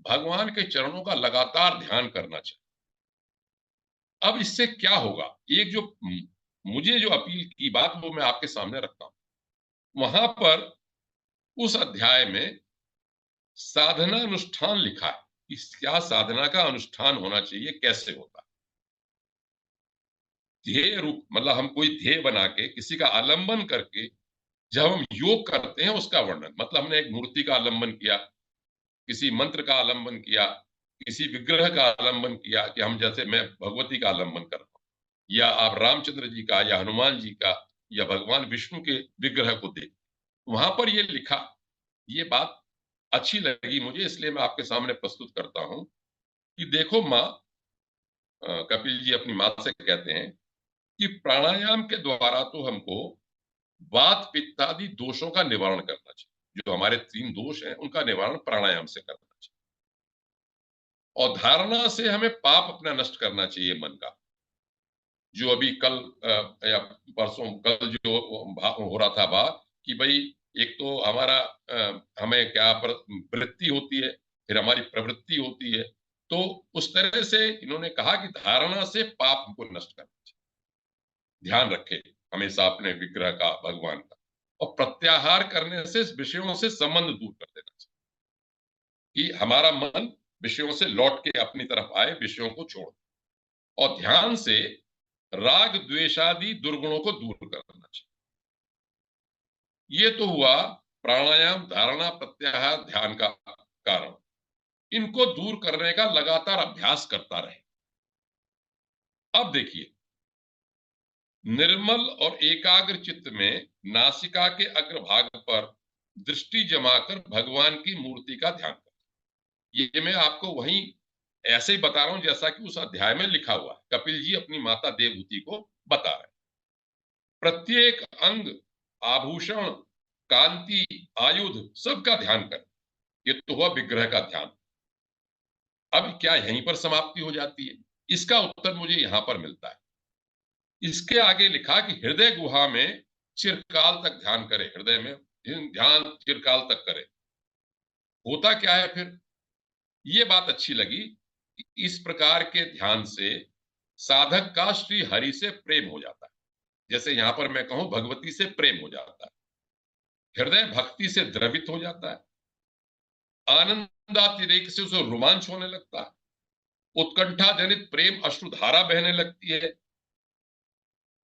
भगवान के चरणों का लगातार ध्यान करना चाहिए। अब इससे क्या होगा, एक जो मुझे जो अपील की बात वो मैं आपके सामने रखता हूं। वहां पर उस अध्याय में साधना अनुष्ठान लिखा है कि क्या साधना का अनुष्ठान होना चाहिए, कैसे होता है। ध्येय रूप, मतलब हम कोई ध्येय बना के किसी का आलंबन करके जब हम योग करते हैं उसका वर्णन, मतलब हमने एक मूर्ति का आलंबन किया, किसी मंत्र का आलंबन किया, किसी विग्रह का आलंबन किया, कि हम जैसे मैं भगवती का आलंबन करता हूं, या आप रामचंद्र जी का या हनुमान जी का या भगवान विष्णु के विग्रह को देख, वहां पर ये लिखा। ये बात अच्छी लगी मुझे, इसलिए मैं आपके सामने प्रस्तुत करता हूं कि देखो माँ, कपिल जी अपनी माँ से कहते हैं कि प्राणायाम के द्वारा तो हमको वात पित्त आदि दोषों का निवारण करना चाहिए। जो हमारे 3 दोष हैं उनका निवारण प्राणायाम से करना चाहिए। और धारणा से हमें पाप अपना नष्ट करना चाहिए मन का। जो अभी कल या परसों कल जो हो रहा था बात कि भाई एक तो हमारा हमें क्या वृत्ति होती है, फिर हमारी प्रवृत्ति होती है। तो उस तरह से इन्होंने कहा कि धारणा से पाप हमको नष्ट करना चाहिए। ध्यान रखे हमेशा अपने विग्रह का, भगवान का। और प्रत्याहार करने से विषयों से संबंध दूर कर देना चाहिए कि हमारा मन विषयों से लौट के अपनी तरफ आए, विषयों को छोड़। और ध्यान से राग द्वेषादि दुर्गुणों को दूर करना चाहिए। ये तो हुआ प्राणायाम, धारणा, प्रत्याहार, ध्यान का कारण। इनको दूर करने का लगातार अभ्यास करता रहे। अब देखिए, निर्मल और एकाग्र चित्त में नासिका के अग्रभाग पर दृष्टि जमाकर भगवान की मूर्ति का ध्यान करें। ये मैं आपको वहीं ऐसे ही बता रहा हूं जैसा कि उस अध्याय में लिखा हुआ है। कपिल जी अपनी माता देवहूति को बता रहे हैं। प्रत्येक अंग, आभूषण, कांति, आयुध सबका ध्यान करें। ये तो हुआ विग्रह का ध्यान। अब क्या यहीं पर समाप्ति हो जाती है? इसका उत्तर मुझे यहां पर मिलता है। इसके आगे लिखा कि हृदय गुहा में चिरकाल तक ध्यान करे। हृदय में ध्यान चिरकाल तक करे। होता क्या है फिर? ये बात अच्छी लगी कि इस प्रकार के ध्यान से साधक का श्री हरि से प्रेम हो जाता है। जैसे यहां पर मैं कहूं भगवती से प्रेम हो जाता है। हृदय भक्ति से द्रवित हो जाता है। आनंदातिरेक से उसे रोमांच होने लगता है, उत्कंठा जनित प्रेम अश्रुधारा बहने लगती है।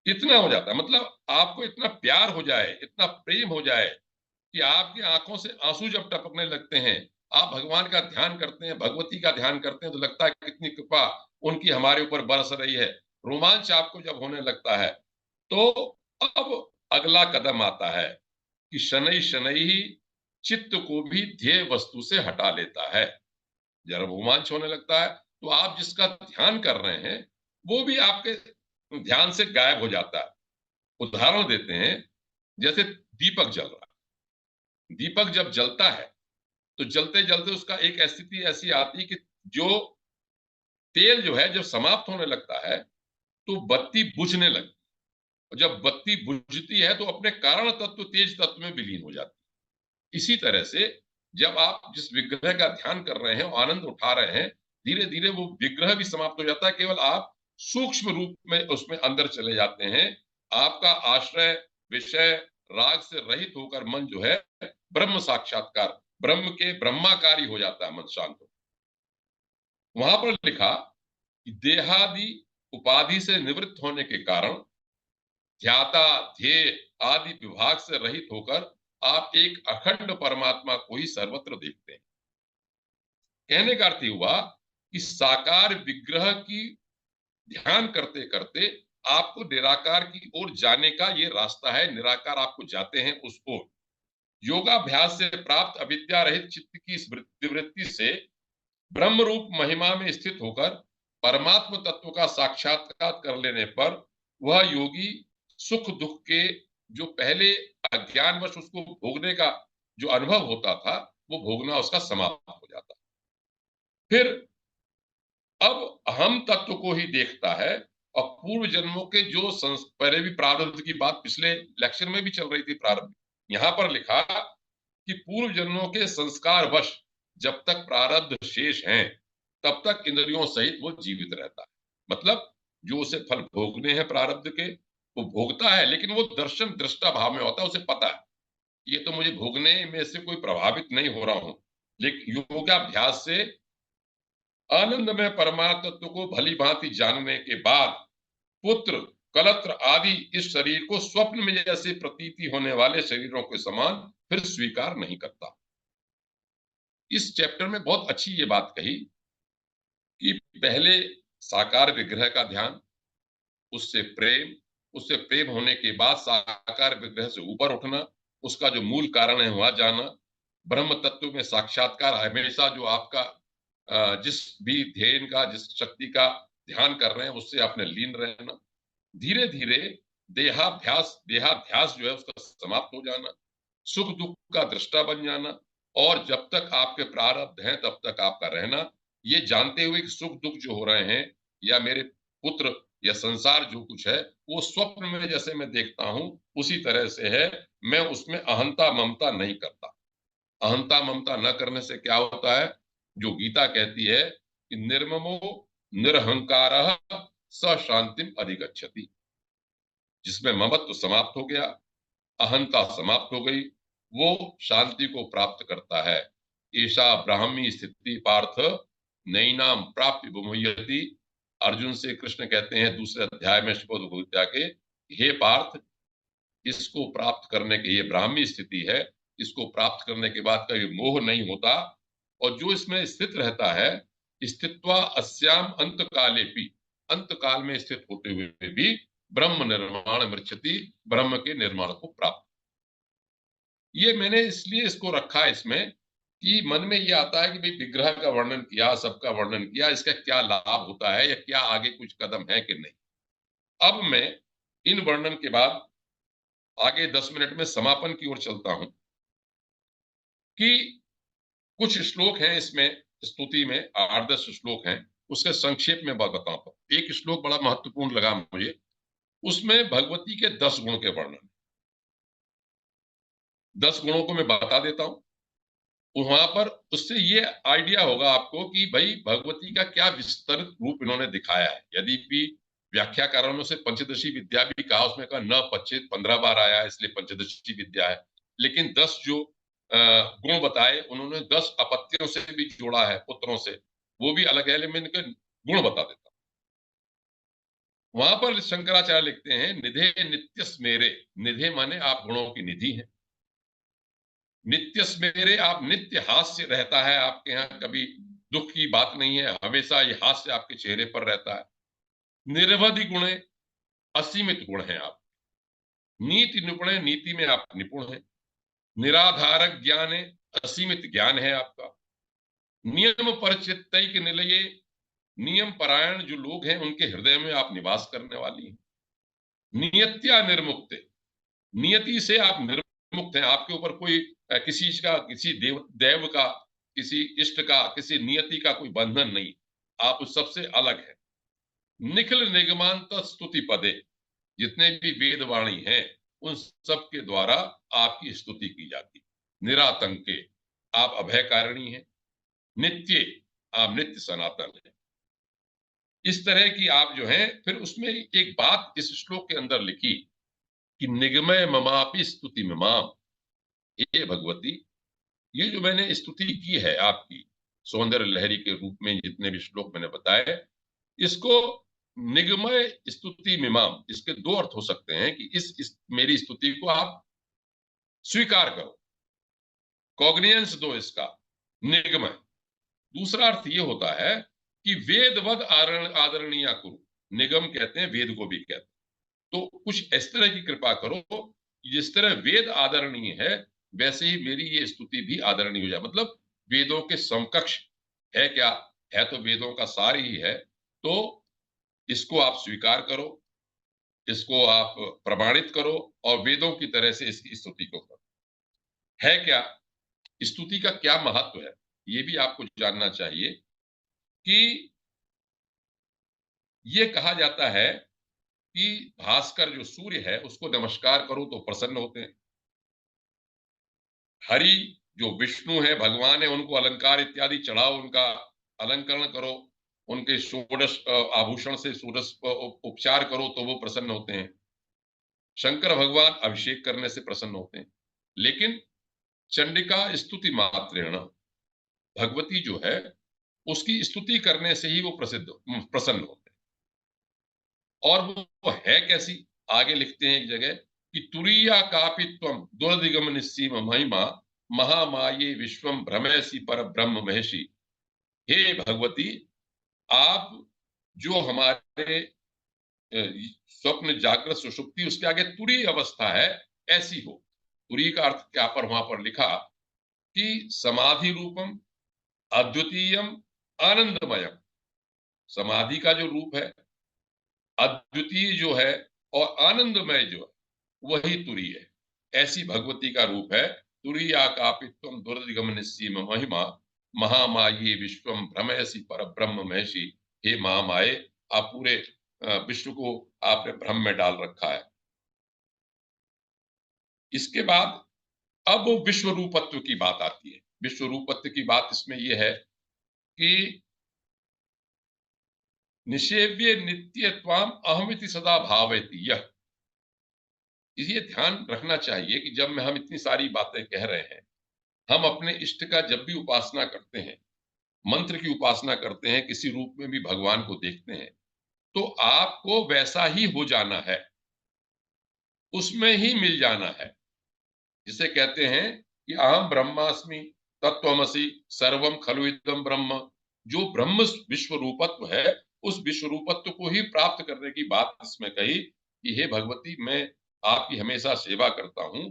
इतना हो जाता है, मतलब आपको इतना प्यार हो जाए, इतना प्रेम हो जाए कि आपकी आंखों से आंसू जब टपकने लगते हैं, आप भगवान का ध्यान करते हैं, भगवती का ध्यान करते हैं, तो लगता है कितनी कृपा उनकी हमारे ऊपर बरस रही है। रोमांच आपको जब होने लगता है, तो अब अगला कदम आता है कि शनै शनै ही चित्त को भी ध्येय वस्तु से हटा लेता है। जब रोमांच होने लगता है, तो आप जिसका ध्यान कर रहे हैं, वो भी आपके ध्यान से गायब हो जाता है। उदाहरण देते हैं, जैसे दीपक जल रहा है। दीपक जब जलता है, तो जलते जलते उसका एक स्थिति ऐसी आती है कि जो तेल जो है जब समाप्त होने लगता है, तो बत्ती बुझने लगती है। और जब बत्ती बुझती है, तो अपने कारण तत्व तेज तत्व में विलीन हो जाती है। इसी तरह से जब आप जिस विग्रह का ध्यान कर रहे हैं, आनंद उठा रहे हैं, धीरे धीरे वो विग्रह भी समाप्त हो जाता है। केवल आप सूक्ष्म रूप में उसमें अंदर चले जाते हैं। आपका आश्रय विषय राग से रहित होकर मन जो है ब्रह्म साक्षात्कार, ब्रह्म के ब्रह्माकारी हो जाता है, मन शांत हो। वहां पर लिखा कि देहादि उपाधि से निवृत्त होने के कारण ध्याता ध्येय आदि विभाग से रहित होकर आप एक अखंड परमात्मा को ही सर्वत्र देखते हैं। कहने का अर्थ हुआ कि साकार विग्रह की ध्यान करते करते आपको निराकार की ओर जाने का ये रास्ता है। निराकार आपको जाते हैं उस ओर। योगाभ्यास से प्राप्त अविद्या रहित चित्त की इस वृत्ति से ब्रह्म रूप महिमा में स्थित होकर परमात्म तत्व का साक्षात्कार कर लेने पर वह योगी सुख दुख के जो पहले अज्ञानवश उसको भोगने का जो अनुभव होता था, वो भोगना उसका समाप्त हो जाता। फिर अब हम तत्व को ही देखता है, और पूर्व जन्मों के जो पहले भी प्रारब्ध की बात पिछले लेक्चर में भी चल रही थी। प्रारब्ध यहां पर लिखा कि पूर्व जन्मों के संस्कार वश जब तक प्रारब्ध शेष हैं, तब तक इंद्रियों सहित वो जीवित रहता है। मतलब जो उसे फल भोगने हैं प्रारब्ध के, वो भोगता है, लेकिन वो दर्शन दृष्टा भाव में होता है। उसे पता है ये तो मुझे भोगने में से कोई प्रभावित नहीं हो रहा हूं। लेकिन योगाभ्यास से आनंद में परमात्म तत्व को भली भांति जानने के बाद पुत्र कलत्र आदि इस शरीर को स्वप्न में जैसे प्रतीति होने वाले शरीरों के समान फिर स्वीकार नहीं करता। इस चैप्टर में बहुत अच्छी ये बात कही कि पहले साकार विग्रह का ध्यान, उससे प्रेम होने के बाद साकार विग्रह से ऊपर उठना, उसका जो मूल कारण है वहां जाना, ब्रह्म तत्व में साक्षात्कार, हमेशा जो आपका जिस भी ध्येय का, जिस शक्ति का ध्यान कर रहे हैं उससे आपने लीन रहना। धीरे धीरे देहाध्यास जो है उसका समाप्त हो जाना, सुख दुख का दृष्टा बन जाना, और जब तक आपके प्रारब्ध हैं तब तक आपका रहना, ये जानते हुए कि सुख दुख जो हो रहे हैं या मेरे पुत्र या संसार जो कुछ है वो स्वप्न में जैसे मैं देखता हूं उसी तरह से है। मैं उसमें अहंता ममता नहीं करता। अहंता ममता न करने से क्या होता है, जो गीता कहती है कि निर्ममो निरहंकार स शांतिम अधिगच्छति। जिसमें ममत्व समाप्त हो गया, अहंता समाप्त हो गई, वो शांति को प्राप्त करता है। ऐसा ब्राह्मी स्थिति पार्थ नैनाम प्राप्ति विमुह्यति। अर्जुन से कृष्ण कहते हैं दूसरे अध्याय में शुभोदभूत्या के, हे पार्थ, इसको प्राप्त करने के, ये ब्राह्मी स्थिति है, इसको प्राप्त करने के बाद कभी मोह नहीं होता, और जो इसमें स्थित रहता है, स्थित्वा अस्याम अंत कालेपि, अंत काल में स्थित होते हुए भी ब्रह्म निर्माण मृच्छति, ब्रह्म के निर्माण को प्राप्त। ये मैंने इसलिए इसको रखा इसमें कि मन में ये आता है कि भाई विग्रह का वर्णन किया, सबका वर्णन किया, इसका क्या लाभ होता है या क्या आगे कुछ कदम है कि नहीं। अब मैं इन वर्णन के बाद आगे 10 मिनट में समापन की ओर चलता हूं कि कुछ श्लोक हैं इसमें, स्तुति में 8-10 श्लोक हैं, उसके संक्षेप में बात बताता हूं। एक श्लोक बड़ा महत्वपूर्ण लगा मुझे, उसमें भगवती के 10 गुण के वर्णन, 10 गुणों को मैं बता देता हूं। वहां पर उससे ये आइडिया होगा आपको कि भाई भगवती का क्या विस्तृत रूप इन्होंने दिखाया है। यदि भी व्याख्याकारों से पंचदशी विद्या भी कहा, उसमें कहा न 15 बार आया इसलिए पंचदशी विद्या है, लेकिन 10 जो गुण बताए, उन्होंने 10 अपत्यों से भी जोड़ा है, पुत्रों से, वो भी अलग है, लेकिन मैं इनके गुण बता देता हूं। वहां पर शंकराचार्य लिखते हैं, निधे नित्य स्मेरे, निधे माने आप गुणों की निधि हैं, नित्य स्मेरे आप नित्य हास्य रहता है आपके यहाँ, कभी दुख की बात नहीं है, हमेशा ये हास्य आपके चेहरे पर रहता है। निरवधि गुणे, असीमित गुण हैं आप। नीति निपुणे, नीति में आप निपुण हैं। निराधारक ज्ञान है, असीमित ज्ञान है आपका। नियम परिचितैक निलये, नियम परायण जो लोग हैं उनके हृदय में आप निवास करने वाली हैं। नियत्या निर्मुक्त, नियति से आप निर्मुक्त हैं, आपके ऊपर कोई किसी चीज का, किसी देव का, किसी इष्ट का, किसी नियति का कोई बंधन नहीं, आप उस सबसे अलग है। निखिल निगमांत स्तुति पदे, जितने भी वेद वाणी हैं उन सब के द्वारा आपकी स्तुति की जाती। निरातंके, आप अभयकारिणी हैं। नित्य, आप नित्य सनातन है। इस तरह की आप जो है, फिर उसमें एक बात इस श्लोक के अंदर लिखी कि निगमय ममापि स्तुति ममाम, हे भगवती, ये जो मैंने स्तुति की है आपकी सौंदर्य लहरी के रूप में, जितने भी श्लोक मैंने बताए, इसको निगमय स्तुति मिमाम, इसके दो अर्थ हो सकते हैं कि इस मेरी स्तुति को आप स्वीकार करो, कॉग्नियंस दो इसका, निगमय। दूसरा अर्थ ये होता है कि वेदवद आदरणीय करो, निगम कहते हैं, वेद को भी कहते हैं, तो कुछ इस तरह की कृपा करो जिस तरह वेद आदरणीय है वैसे ही मेरी ये स्तुति भी आदरणीय हो जाए। मतलब वेदों के समकक्ष है क्या, है तो वेदों का सार ही है, तो इसको आप स्वीकार करो, इसको आप प्रमाणित करो और वेदों की तरह से इसकी स्तुति को करो। है क्या, स्तुति का क्या महत्व है, ये भी आपको जानना चाहिए कि ये कहा जाता है कि भास्कर जो सूर्य है उसको नमस्कार करो तो प्रसन्न होते हैं। हरि जो विष्णु है, भगवान है, उनको अलंकार इत्यादि चढ़ाओ, उनका अलंकरण करो, उनके षोडश आभूषण से षोडश उपचार करो तो वो प्रसन्न होते हैं। शंकर भगवान अभिषेक करने से प्रसन्न होते हैं। लेकिन चंडिका स्तुति मात्रेण, भगवती जो है उसकी स्तुति करने से ही वो प्रसन्न होते हैं। और वो है कैसी, आगे लिखते हैं एक जगह कि तुरीया कापि त्वम दुर्दिगम निस्सीम महिमा महामाये विश्वम भ्रमयसी पर ब्रह्म महेशी। हे भगवती, आप जो हमारे स्वप्न जागृत सुषुप्ति उसके आगे तुरी अवस्था है ऐसी हो। तुरी का अर्थ क्या पर वहां पर लिखा कि समाधि रूपम अद्वितीयम आनंदमयम, समाधि का जो रूप है, अद्वितीय जो है और आनंदमय जो है, वही तुरी है। ऐसी भगवती का रूप है। तुरीया कापित्वम दुर्दिगम निस्सीम महिमा महामाये विश्वम भ्रमयसी पर ब्रह्म महेशी। हे महामाये, आप पूरे विश्व को आपने भ्रम में डाल रखा है। इसके बाद अब विश्व रूपत्व की बात आती है। विश्व रूपत्व की बात इसमें यह है कि निषेव्य नित्य त्वाम अहमिति सदा भावयति, यह ये ध्यान रखना चाहिए कि जब हम इतनी सारी बातें कह रहे हैं, हम अपने इष्ट का जब भी उपासना करते हैं, मंत्र की उपासना करते हैं, किसी रूप में भी भगवान को देखते हैं, तो आपको वैसा ही हो जाना है, उसमें ही मिल जाना है। जिसे कहते हैं कि अहम ब्रह्मास्मि तत्त्वमसि सर्वम खलु इदं ब्रह्म, जो ब्रह्म विश्व रूपत्व है, उस विश्व रूपत्व को ही प्राप्त करने की बात इसमें कही कि हे भगवती, मैं आपकी हमेशा सेवा करता हूं।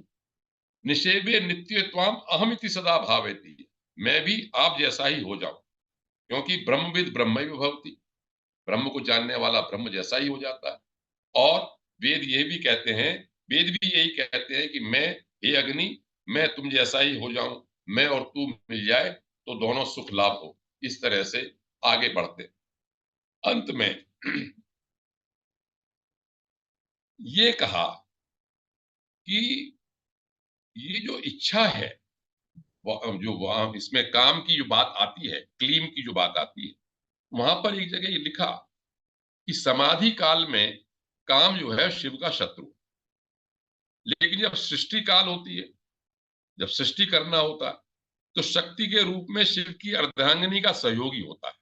निषेव्य नित्य त्वाम अहमिति सदा भावेति, मैं भी आप जैसा ही हो जाऊं, क्योंकि ब्रह्मविद ब्रह्मैव भवति, ब्रह्म को जानने वाला ब्रह्म जैसा ही हो जाता है। और वेद ये भी कहते हैं, वेद भी यही कहते हैं कि मैं, हे अग्नि, मैं तुम जैसा ही हो जाऊं, मैं और तू मिल जाए तो दोनों सुख लाभ हो। इस तरह से आगे बढ़ते अंत में ये कहा कि ये जो इच्छा है, जो वहां इसमें काम की जो बात आती है, क्लीम की जो बात आती है, वहां पर एक जगह ये लिखा कि समाधि काल में काम जो है शिव का शत्रु, लेकिन जब सृष्टि काल होती है, जब सृष्टि करना होता है तो शक्ति के रूप में शिव की अर्धांगिनी का सहयोगी होता है।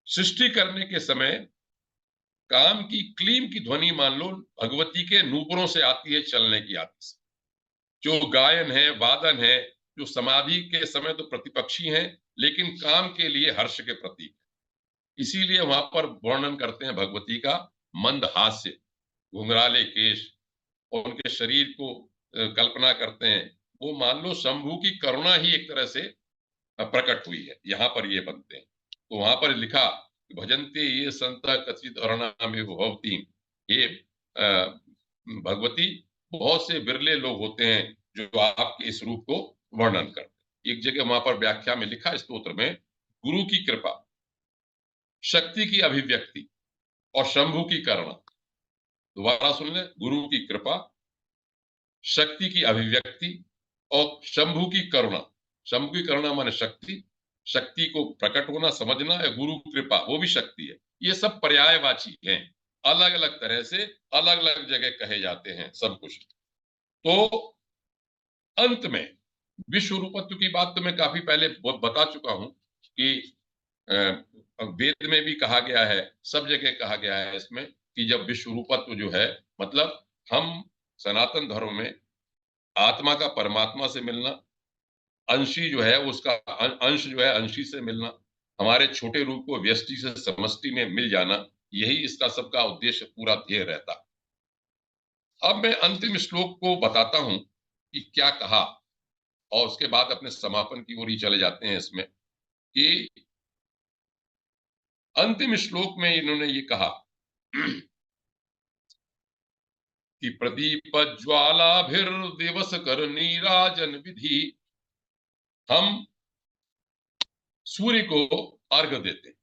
सृष्टि करने के समय काम की क्लीम की ध्वनि मान लो भगवती के नूपुरों से आती है, चलने की आदत से। जो गायन है, वादन है, जो समाधि के समय तो प्रतिपक्षी हैं, लेकिन काम के लिए हर्ष के प्रतीक। इसीलिए वहां पर वर्णन करते हैं भगवती का मंद हास्य, घुंघराले केश और उनके शरीर को कल्पना करते हैं। वो मान लो शंभू की करुणा ही एक तरह से प्रकट हुई है, यहाँ पर ये बनते हैं। तो वहां पर लिखा भजन्ते ये संत कथित अरणामेव भवती, हे भगवती बहुत से बिरले लोग होते हैं जो आपके इस रूप को वर्णन करते हैं। एक जगह वहां पर व्याख्या में लिखा स्तोत्र में, गुरु की कृपा, शक्ति की अभिव्यक्ति और शंभू की करुणा। दोबारा सुन ले, गुरु की कृपा, शक्ति की अभिव्यक्ति और शंभू की करुणा। शंभू की करुणा माने शक्ति, शक्ति को प्रकट होना, समझना, या गुरु कृपा वो भी शक्ति है। ये सब पर्यायवाची हैं, अलग अलग तरह से अलग अलग जगह कहे जाते हैं सब कुछ। तो अंत में विश्व रूपत्व की बात तो मैं काफी पहले बहुत बता चुका हूं कि वेद में भी कहा गया है, सब जगह कहा गया है इसमें कि जब विश्व रूपत्व जो है, मतलब हम सनातन धर्म में आत्मा का परमात्मा से मिलना, अंशी जो है उसका अंश जो है अंशी से मिलना, हमारे छोटे रूप को व्यष्टि से समष्टि में मिल जाना, यही इसका सबका उद्देश्य, पूरा ध्येय रहता। अब मैं अंतिम श्लोक को बताता हूं कि क्या कहा, और उसके बाद अपने समापन की ओर ही चले जाते हैं इसमें कि अंतिम श्लोक में इन्होंने ये कहा कि प्रदीप ज्वालाभिर्दिवस कर नीराजन विधि, हम सूर्य को अर्घ्य देते हैं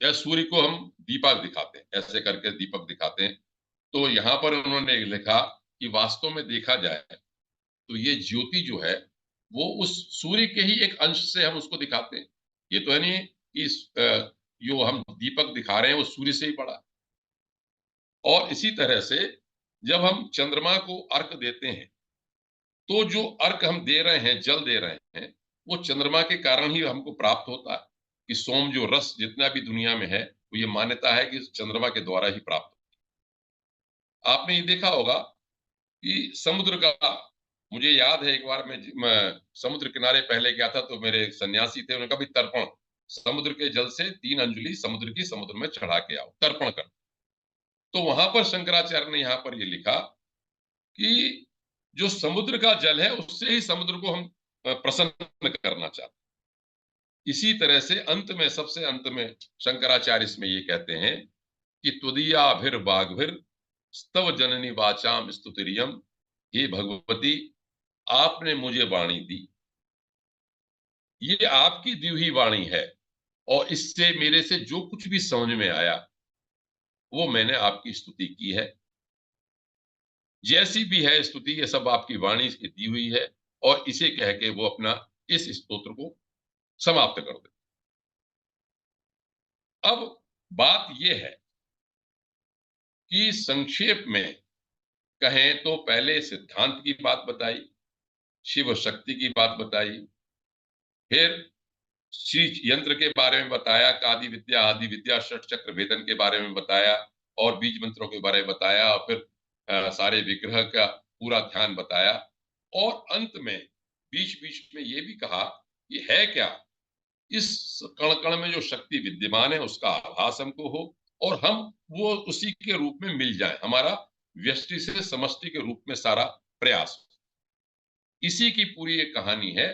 या सूर्य को हम दीपक दिखाते हैं, ऐसे करके दीपक दिखाते हैं। तो यहां पर उन्होंने लिखा कि वास्तव में देखा जाए तो ये ज्योति जो है वो उस सूर्य के ही एक अंश से हम उसको दिखाते हैं। ये तो है नहीं कि जो हम दीपक दिखा रहे हैं वो सूर्य से ही पड़ा। और इसी तरह से जब हम चंद्रमा को अर्घ देते हैं तो जो अर्घ हम दे रहे हैं, जल दे रहे हैं, वो चंद्रमा के कारण ही हमको प्राप्त होता है। कि सोम जो रस जितना भी दुनिया में है वो ये मान्यता है कि चंद्रमा के द्वारा ही प्राप्त होता है। आपने ये देखा होगा कि समुद्र का, मुझे याद है एक बार मैं समुद्र किनारे पहले गया था तो मेरे सन्यासी थे, उन्होंने कहा भी तर्पण, समुद्र के जल से 3 अंजलि समुद्र की समुद्र में चढ़ा के आओ, तर्पण कर। तो वहां पर शंकराचार्य ने यहाँ पर ये लिखा कि जो समुद्र का जल है उससे ही समुद्र को हम प्रसन्न करना चाहते हैं। इसी तरह से अंत में, सबसे अंत में शंकराचार्य इसमें ये कहते हैं कि त्वदीयाभिर बाघभिर स्तव जननी वाचाम स्तुतिरियम, हे भगवती आपने मुझे वाणी दी, ये आपकी दी हुई वाणी है, और इससे मेरे से जो कुछ भी समझ में आया वो मैंने आपकी स्तुति की है। जैसी भी है स्तुति, ये सब आपकी वाणी से दी हुई है। और इसे कह के वो अपना इस स्तोत्र को समाप्त कर दे। अब बात यह है कि संक्षेप में कहें तो पहले सिद्धांत की बात बताई, शिव शक्ति की बात बताई, फिर श्री यंत्र के बारे में बताया, आदि विद्या षट चक्र भेदन के बारे में बताया, और बीज मंत्रों के बारे में बताया, और फिर सारे विग्रह का पूरा ध्यान बताया। और अंत में बीच बीच में ये भी कहा कि है क्या, इस कण कण में जो शक्ति विद्यमान है उसका आभास हमको हो, और हम वो उसी के रूप में मिल जाए, हमारा व्यष्टि से समष्टि के रूप में सारा प्रयास हो। इसी की पूरी एक कहानी है।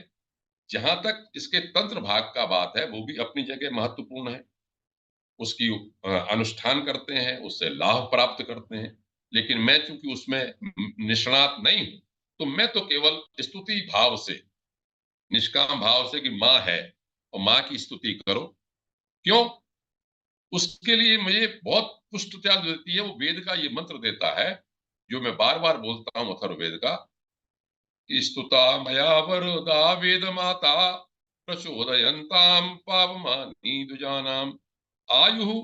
जहां तक इसके तंत्र भाग का बात है वो भी अपनी जगह महत्वपूर्ण है, उसकी अनुष्ठान करते हैं, उससे लाभ प्राप्त करते हैं। लेकिन मैं चूंकि उसमें निष्णात नहीं हूं, तो मैं तो केवल स्तुति भाव से, निष्काम भाव से कि माँ है और माँ की स्तुति करो। क्यों? उसके लिए मुझे बहुत पुष्टता देती है, वो वेद का ये मंत्र देता है जो मैं बार बार बोलता हूं, अथर्ववेद का, स्तुता मया वरदा वेद माता प्रचोदयन्ताम पावमानी दुजानाम आयु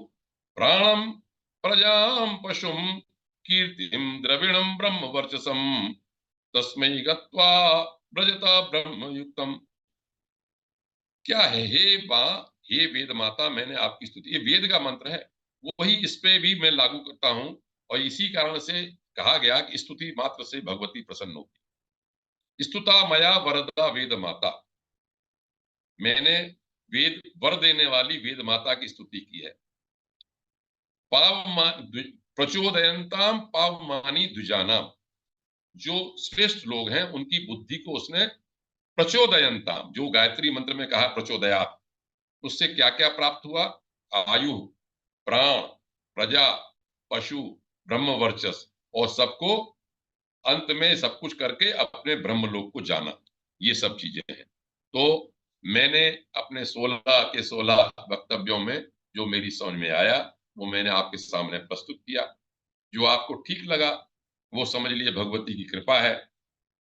प्राणम प्रजाम पशुम कीर्तिम द्रविणम ब्रह्म वर्चसम तस्मै गत्वा ब्रजता ब्रह्म युक्तम। क्या है हे वेद माता, मैंने आपकी स्तुति, ये वेद का मंत्र है, वही इस पे भी मैं लागू करता हूं, और इसी कारण से कहा गया कि स्तुति मात्र से भगवती प्रसन्न होती। स्तुता मया वरदा वेद माता, मैंने वेद वर देने वाली वेद माता की स्तुति की है। प्रचोदयंताम पावमानी द्विजानाम, जो श्रेष्ठ लोग हैं उनकी बुद्धि को उसने प्रचोदयंताम, जो गायत्री मंत्र में कहा प्रचोदयात, उससे क्या क्या प्राप्त हुआ? आयु, प्राण, प्रजा, पशु, ब्रह्म वर्चस, और सबको अंत में सब कुछ करके अपने ब्रह्मलोक को जाना, ये सब चीजें हैं। तो मैंने अपने 16 के 16 वक्तव्यों में जो मेरी समझ में आया वो मैंने आपके सामने प्रस्तुत किया। जो आपको ठीक लगा वो समझ लिए भगवती की कृपा है।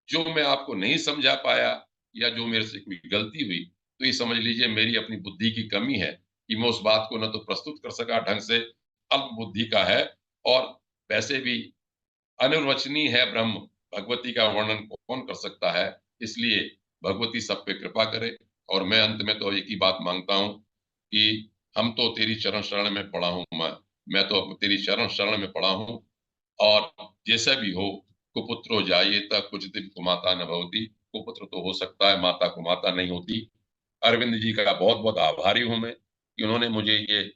जो मैं आपको नहीं समझा पाया या जो मेरे से कोई गलती हुई तो ये समझ लीजिए मेरी अपनी बुद्धि की कमी है कि मैं उस बात को न तो प्रस्तुत कर सका ढंग से, अल्प बुद्धि का है, और वैसे भी अनिर्वचनीय है ब्रह्म, भगवती का वर्णन कौन कर सकता है। इसलिए भगवती सब पे कृपा करे। और मैं अंत में तो एक ही बात मांगता हूं कि हम तो तेरी चरण शरण में पड़ा हूं, मैं तो तेरी चरण शरण में पड़ा हूं, और जैसा भी हो, कुपुत्रो जायेत क्वचित् कुमाता न भवति, कुपुत्र तो हो सकता है, माता को माता नहीं होती। अरविंद जी का बहुत बहुत आभारी हूं मैं कि उन्होंने मुझे ये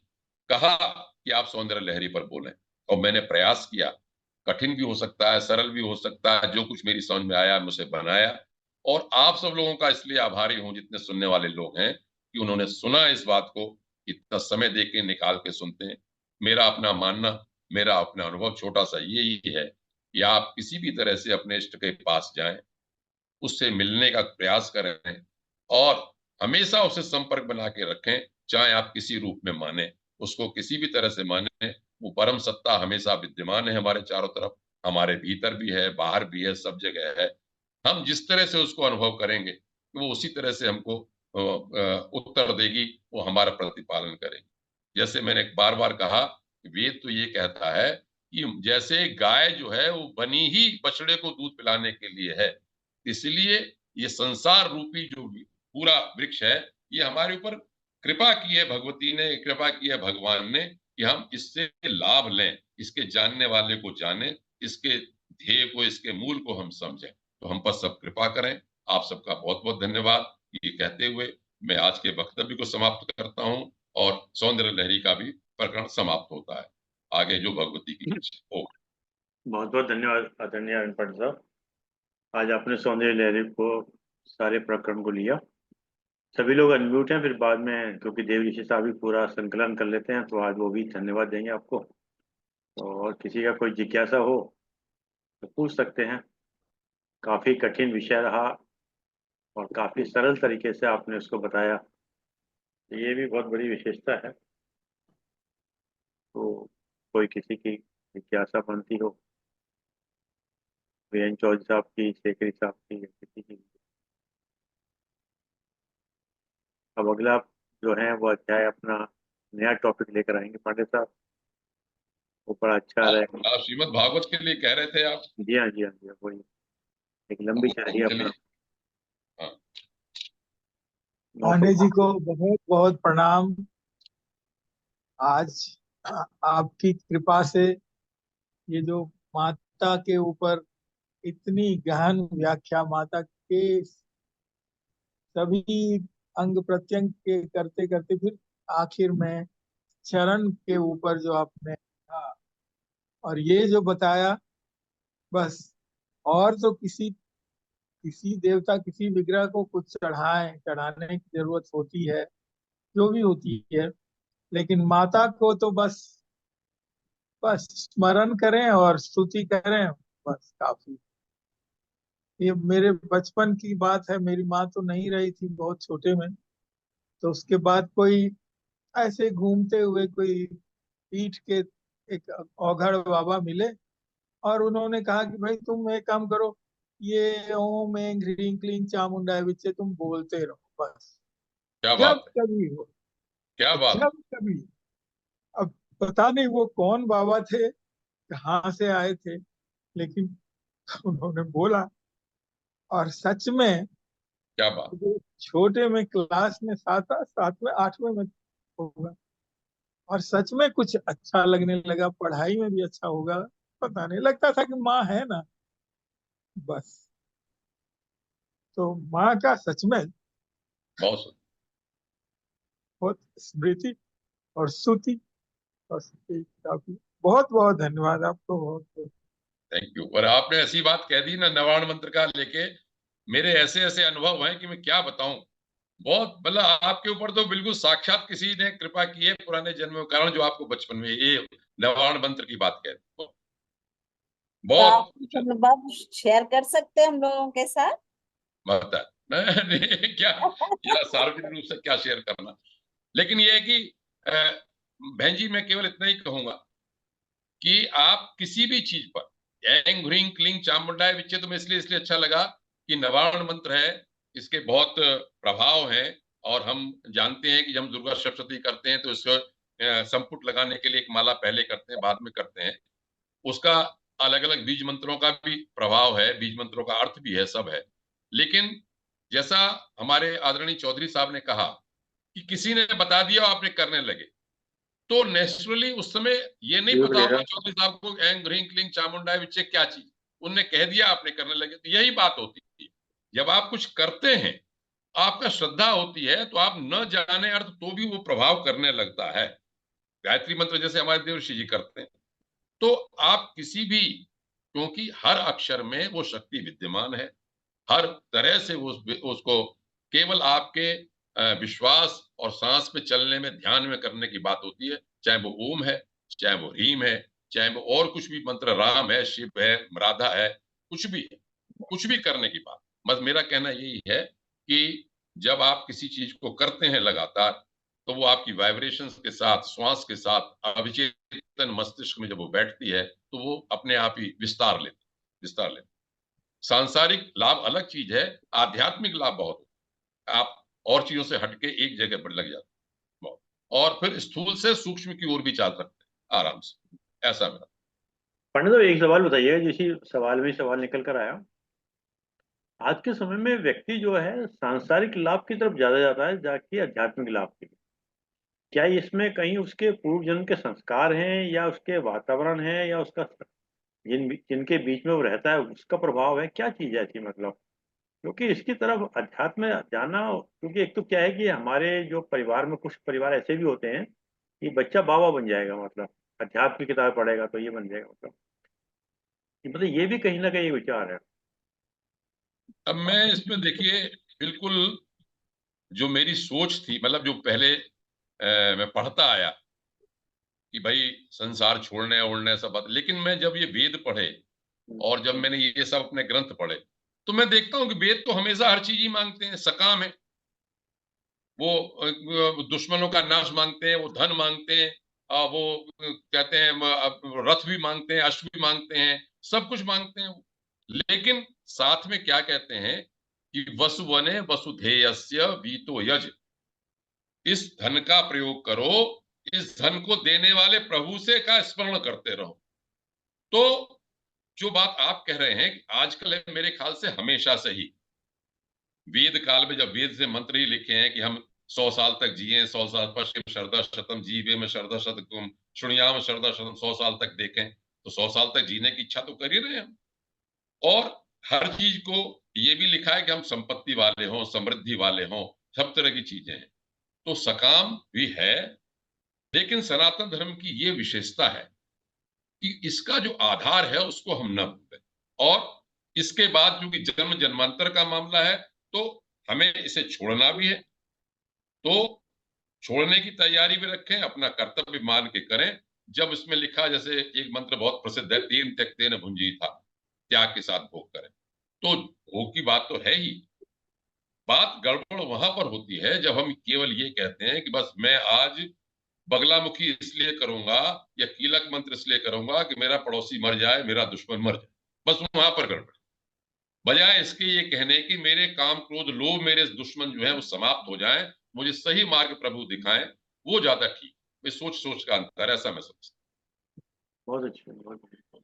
कहा कि आप सौंदर्य लहरी पर बोलें, और मैंने प्रयास किया। कठिन भी हो सकता है, सरल भी हो सकता है, जो कुछ मेरी समझ में आया मुझे बनाया। और आप सब लोगों का इसलिए आभारी हूं, जितने सुनने वाले लोग हैं, कि उन्होंने सुना इस बात को, इतना समय दे के निकाल के सुनते हैं। मेरा अपना मानना, मेरा अपना अनुभव छोटा सा यही है कि आप किसी भी तरह से अपने इष्ट के पास जाएं, उससे मिलने का प्रयास करें, और हमेशा उससे संपर्क बना के रखें। चाहे आप किसी रूप में माने, उसको किसी भी तरह से माने, वो परम सत्ता हमेशा विद्यमान है हमारे चारों तरफ, हमारे भीतर भी है, बाहर भी है, सब जगह है। हम जिस तरह से उसको अनुभव करेंगे वो उसी तरह से हमको उत्तर देगी, वो हमारा प्रतिपालन करेगी। जैसे मैंने बार बार कहा, वेद तो ये कहता है कि जैसे गाय जो है वो बनी ही बछड़े को दूध पिलाने के लिए है, इसलिए ये संसार रूपी जो पूरा वृक्ष है, ये हमारे ऊपर कृपा की है, भगवती ने कृपा की है, भगवान ने, कि हम इससे लाभ लें, इसके जानने वाले को जाने, इसके ध्येय को, इसके मूल को हम समझें। तो हम पर सब कृपा करें। आप सबका बहुत बहुत धन्यवाद। ये कहते हुए मैं आज के वक्तव्य को समाप्त करता हूँ, और सौंदर्य लहरी का भी प्रकरण समाप्त होता है। आगे जो भगवती की इच्छा हो। बहुत बहुत धन्यवाद आदरणीय अरविंद पाटिल साहब। आज आपने सौंदर्य लहरी को सारे प्रकरण को लिया। सभी लोग अनम्यूट हैं, फिर बाद में क्योंकि देव ऋषि साहब भी पूरा संकलन कर लेते हैं तो आज वो भी धन्यवाद देंगे आपको। और किसी का कोई जिज्ञासा हो तो पूछ सकते हैं। काफी कठिन विषय रहा और काफी सरल तरीके से आपने उसको बताया, तो ये भी बहुत बड़ी विशेषता है। तो कोई किसी की जिज्ञासा बनती हो, वीरेंद्र चौधरी साहब की, शेखरी साहब की, या किसी की। अब अगला जो है वो अध्याय अपना नया टॉपिक लेकर आएंगे पांडे साहब, वो बड़ा अच्छा रहेगा। आप श्रीमद् भागवत के लिए कह रहे थे आप? जी हाँ, जी हाँ, जी हाँ, वही एक लंबी शायरी अपना। चलिए। हाँ। नौ सौ पांडे जी को बहुत बहुत प्रणाम। आज आपकी कृपा से ये जो माता के ऊपर इतनी गहन व्याख्या, माता के सभी अंग प्रत्यंग के करते करते फिर आखिर में चरण के ऊपर जो आपने कहा और ये जो बताया, बस और तो किसी किसी देवता, किसी विग्रह को कुछ चढ़ाने की जरूरत होती है, जो भी होती है, लेकिन माता को तो बस बस स्मरण करें और स्तुति करें, बस काफी। ये मेरे बचपन की बात है, मेरी माँ तो नहीं रही थी बहुत छोटे में, तो उसके बाद कोई ऐसे घूमते हुए कोई पीठ के एक औघड़ बाबा मिले और उन्होंने कहा कि भाई तुम एक काम करो, ये ओम ऐं ह्रीं क्लीं चामुंडाय विचे तुम बोलते रहो बस, क्या जब बात है, कभी हो, क्या बात जब कभी। अब पता नहीं वो कौन बाबा थे, कहाँ से आए थे, लेकिन उन्होंने बोला। और सच में क्या बात। जो छोटे में क्लास में सातवें आठवें में होगा, और सच में कुछ अच्छा लगने लगा, पढ़ाई में भी अच्छा होगा। पता नहीं लगता था कि माँ है ना, बस। तो माँ का सच में बहुत सुंदर। बहुत स्मृति और स्तुति और स्तुति काफी। बहुत बहुत धन्यवाद आपको, बहुत बहुत। Thank you. और आपने ऐसी बात कह दी ना नवाण मंत्र का लेके, मेरे ऐसे ऐसे अनुभव हैं कि मैं क्या बताऊं। बहुत मतलब आपके ऊपर तो बिल्कुल साक्षात किसी ने कृपा की है पुराने जन्मों के कारण, जो आपको बचपन में ये नवाण मंत्र की बात कह रहे। तो आप बहुत कुछ अनुभव शेयर कर सकते हैं हम लोगों के साथ? बता नहीं क्या, या सार्वजनिक रूप से क्या शेयर करना। लेकिन ये है कि बहन जी मैं केवल इतना ही कहूंगा कि आप किसी भी चीज पर एंग ह्रींग क्लींग चामुंडाय विच्चे, तो मैं इसलिए अच्छा लगा कि नवारण मंत्र है, इसके बहुत प्रभाव हैं। और हम जानते हैं कि जब हम दुर्गा सप्तशती करते हैं तो इसको संपुट लगाने के लिए एक माला पहले करते हैं, बाद में करते हैं। उसका अलग अलग बीज मंत्रों का भी प्रभाव है, बीज मंत्रों का अर्थ भी है, सब है। लेकिन जैसा हमारे आदरणीय चौधरी साहब ने कहा कि किसी ने बता दिया और आपने करने लगे, तो नेचुरली उस समय ये नहीं पता होगा चौधरी साहब को एंग ह्रींग क्लींग चामुंडाय विच्चे क्या चीज, उनने कह दिया आपने करने लगे। तो यही बात होती है, जब आप कुछ करते हैं, आपका श्रद्धा होती है, तो आप न जाने अर्थ तो भी वो प्रभाव करने लगता है। गायत्री मंत्र जैसे हमारे देवर्षि जी करते हैं, तो आप किसी भी, क्योंकि हर अक्षर में वो शक्ति विद्यमान है, हर तरह से वो उसको केवल आपके विश्वास और सांस पे चलने में, ध्यान में करने की बात होती है। चाहे वो ओम है, चाहे वो ह्रीम है, चाहे वो और कुछ भी मंत्र, राम है, शिव है, राधा है, कुछ भी है, कुछ भी करने की बात। बस मेरा कहना यही है कि जब आप किसी चीज को करते हैं लगातार, तो वो आपकी वाइब्रेशंस के साथ, श्वास के साथ अविचेतन मस्तिष्क में जब वो बैठती है, तो वो अपने आप ही विस्तार लेती। सांसारिक लाभ अलग चीज है, आध्यात्मिक लाभ बहुत होता है। आप और चीजों से हटके एक जगह पर लग जाते हैं बहुत, और फिर स्थूल से सूक्ष्म की ओर भी चल सकते हैं आराम से। ऐसा मेरा। पंडित साहब एक सवाल बताइए, जिसी सवाल में सवाल निकल कर आया। आज के समय में व्यक्ति जो है सांसारिक लाभ की तरफ ज्यादा जाता है जाके आध्यात्मिक लाभ की। क्या इसमें कहीं उसके पूर्व जन्म के संस्कार हैं, या उसके वातावरण है, या उसका जिनके बीच में वो रहता है उसका प्रभाव है? क्या चीज है ऐसी, मतलब? क्योंकि इसकी तरफ अध्यात्म जाना, क्योंकि एक तो क्या है कि हमारे जो परिवार में कुछ परिवार ऐसे भी होते हैं कि बच्चा बाबा बन जाएगा, मतलब अध्यात्म की किताब पढ़ेगा तो ये बन जाएगा, मतलब ये भी कहीं ना कहीं विचार है। अब मैं इसमें देखिए, बिल्कुल जो मेरी सोच थी, मतलब जो पहले मैं पढ़ता आया कि भाई संसार छोड़ने ओढ़ने सब बात, लेकिन मैं जब ये वेद पढ़े और जब मैंने ये सब अपने ग्रंथ पढ़े, तो मैं देखता हूँ कि वेद तो हमेशा हर चीज ही मांगते हैं, सकाम है। वो दुश्मनों का नाश मांगते हैं, वो धन मांगते हैं, वो कहते हैं रथ भी मांगते हैं, अश्व भी मांगते हैं, सब कुछ मांगते हैं। लेकिन साथ में क्या कहते हैं कि वसुवने वसुधेयस्य वीतो यज, इस धन का प्रयोग करो, इस धन को देने वाले प्रभु से का स्मरण करते रहो। तो जो बात आप कह रहे हैं कि आजकल है, मेरे ख्याल से हमेशा से ही वेद काल में, जब वेद से मंत्र ही लिखे हैं कि हम 100 साल तक जिए, 100 साल पर शिव शरदा शतम जीवे में शरदा शतम शुणियाम शरदा शतम, 100 साल तक देखें, तो 100 साल तक जीने की इच्छा तो कर ही रहे हैं हम। और हर चीज को ये भी लिखा है कि हम संपत्ति वाले हों, समृद्धि वाले हों, सब तरह की चीजें हैं, तो सकाम भी है। लेकिन सनातन धर्म की ये विशेषता है कि इसका जो आधार है उसको हम न भूलें। और इसके बाद क्योंकि जन्म जन्मांतर का मामला है, तो हमें इसे छोड़ना भी है, तो छोड़ने की तैयारी भी रखें, अपना कर्तव्य मान के करें। जब इसमें लिखा, जैसे एक मंत्र बहुत प्रसिद्ध है, तेन त्यक्तेन भुंजी था, त्याग के साथ भोग करें, तो भोग की बात तो है ही। बात गड़बड़ वहां पर होती है जब हम केवल ये कहते हैं कि बस मैं आज बगलामुखी इसलिए करूंगा या कीलक मंत्र इसलिए करूंगा कि मेरा पड़ोसी मर जाए, मेरा दुश्मन मर जाए, बस वहां पर गड़बड़। बजाय इसके ये कहने कि मेरे काम क्रोध लोभ मेरे दुश्मन जो है वो समाप्त हो जाएं, मुझे सही मार्ग प्रभु दिखाएं, वो ज्यादा ठीक। ये सोच सोच का अंतर, ऐसा मैं समझता बहुत अच्छे, बहुत अच्छे।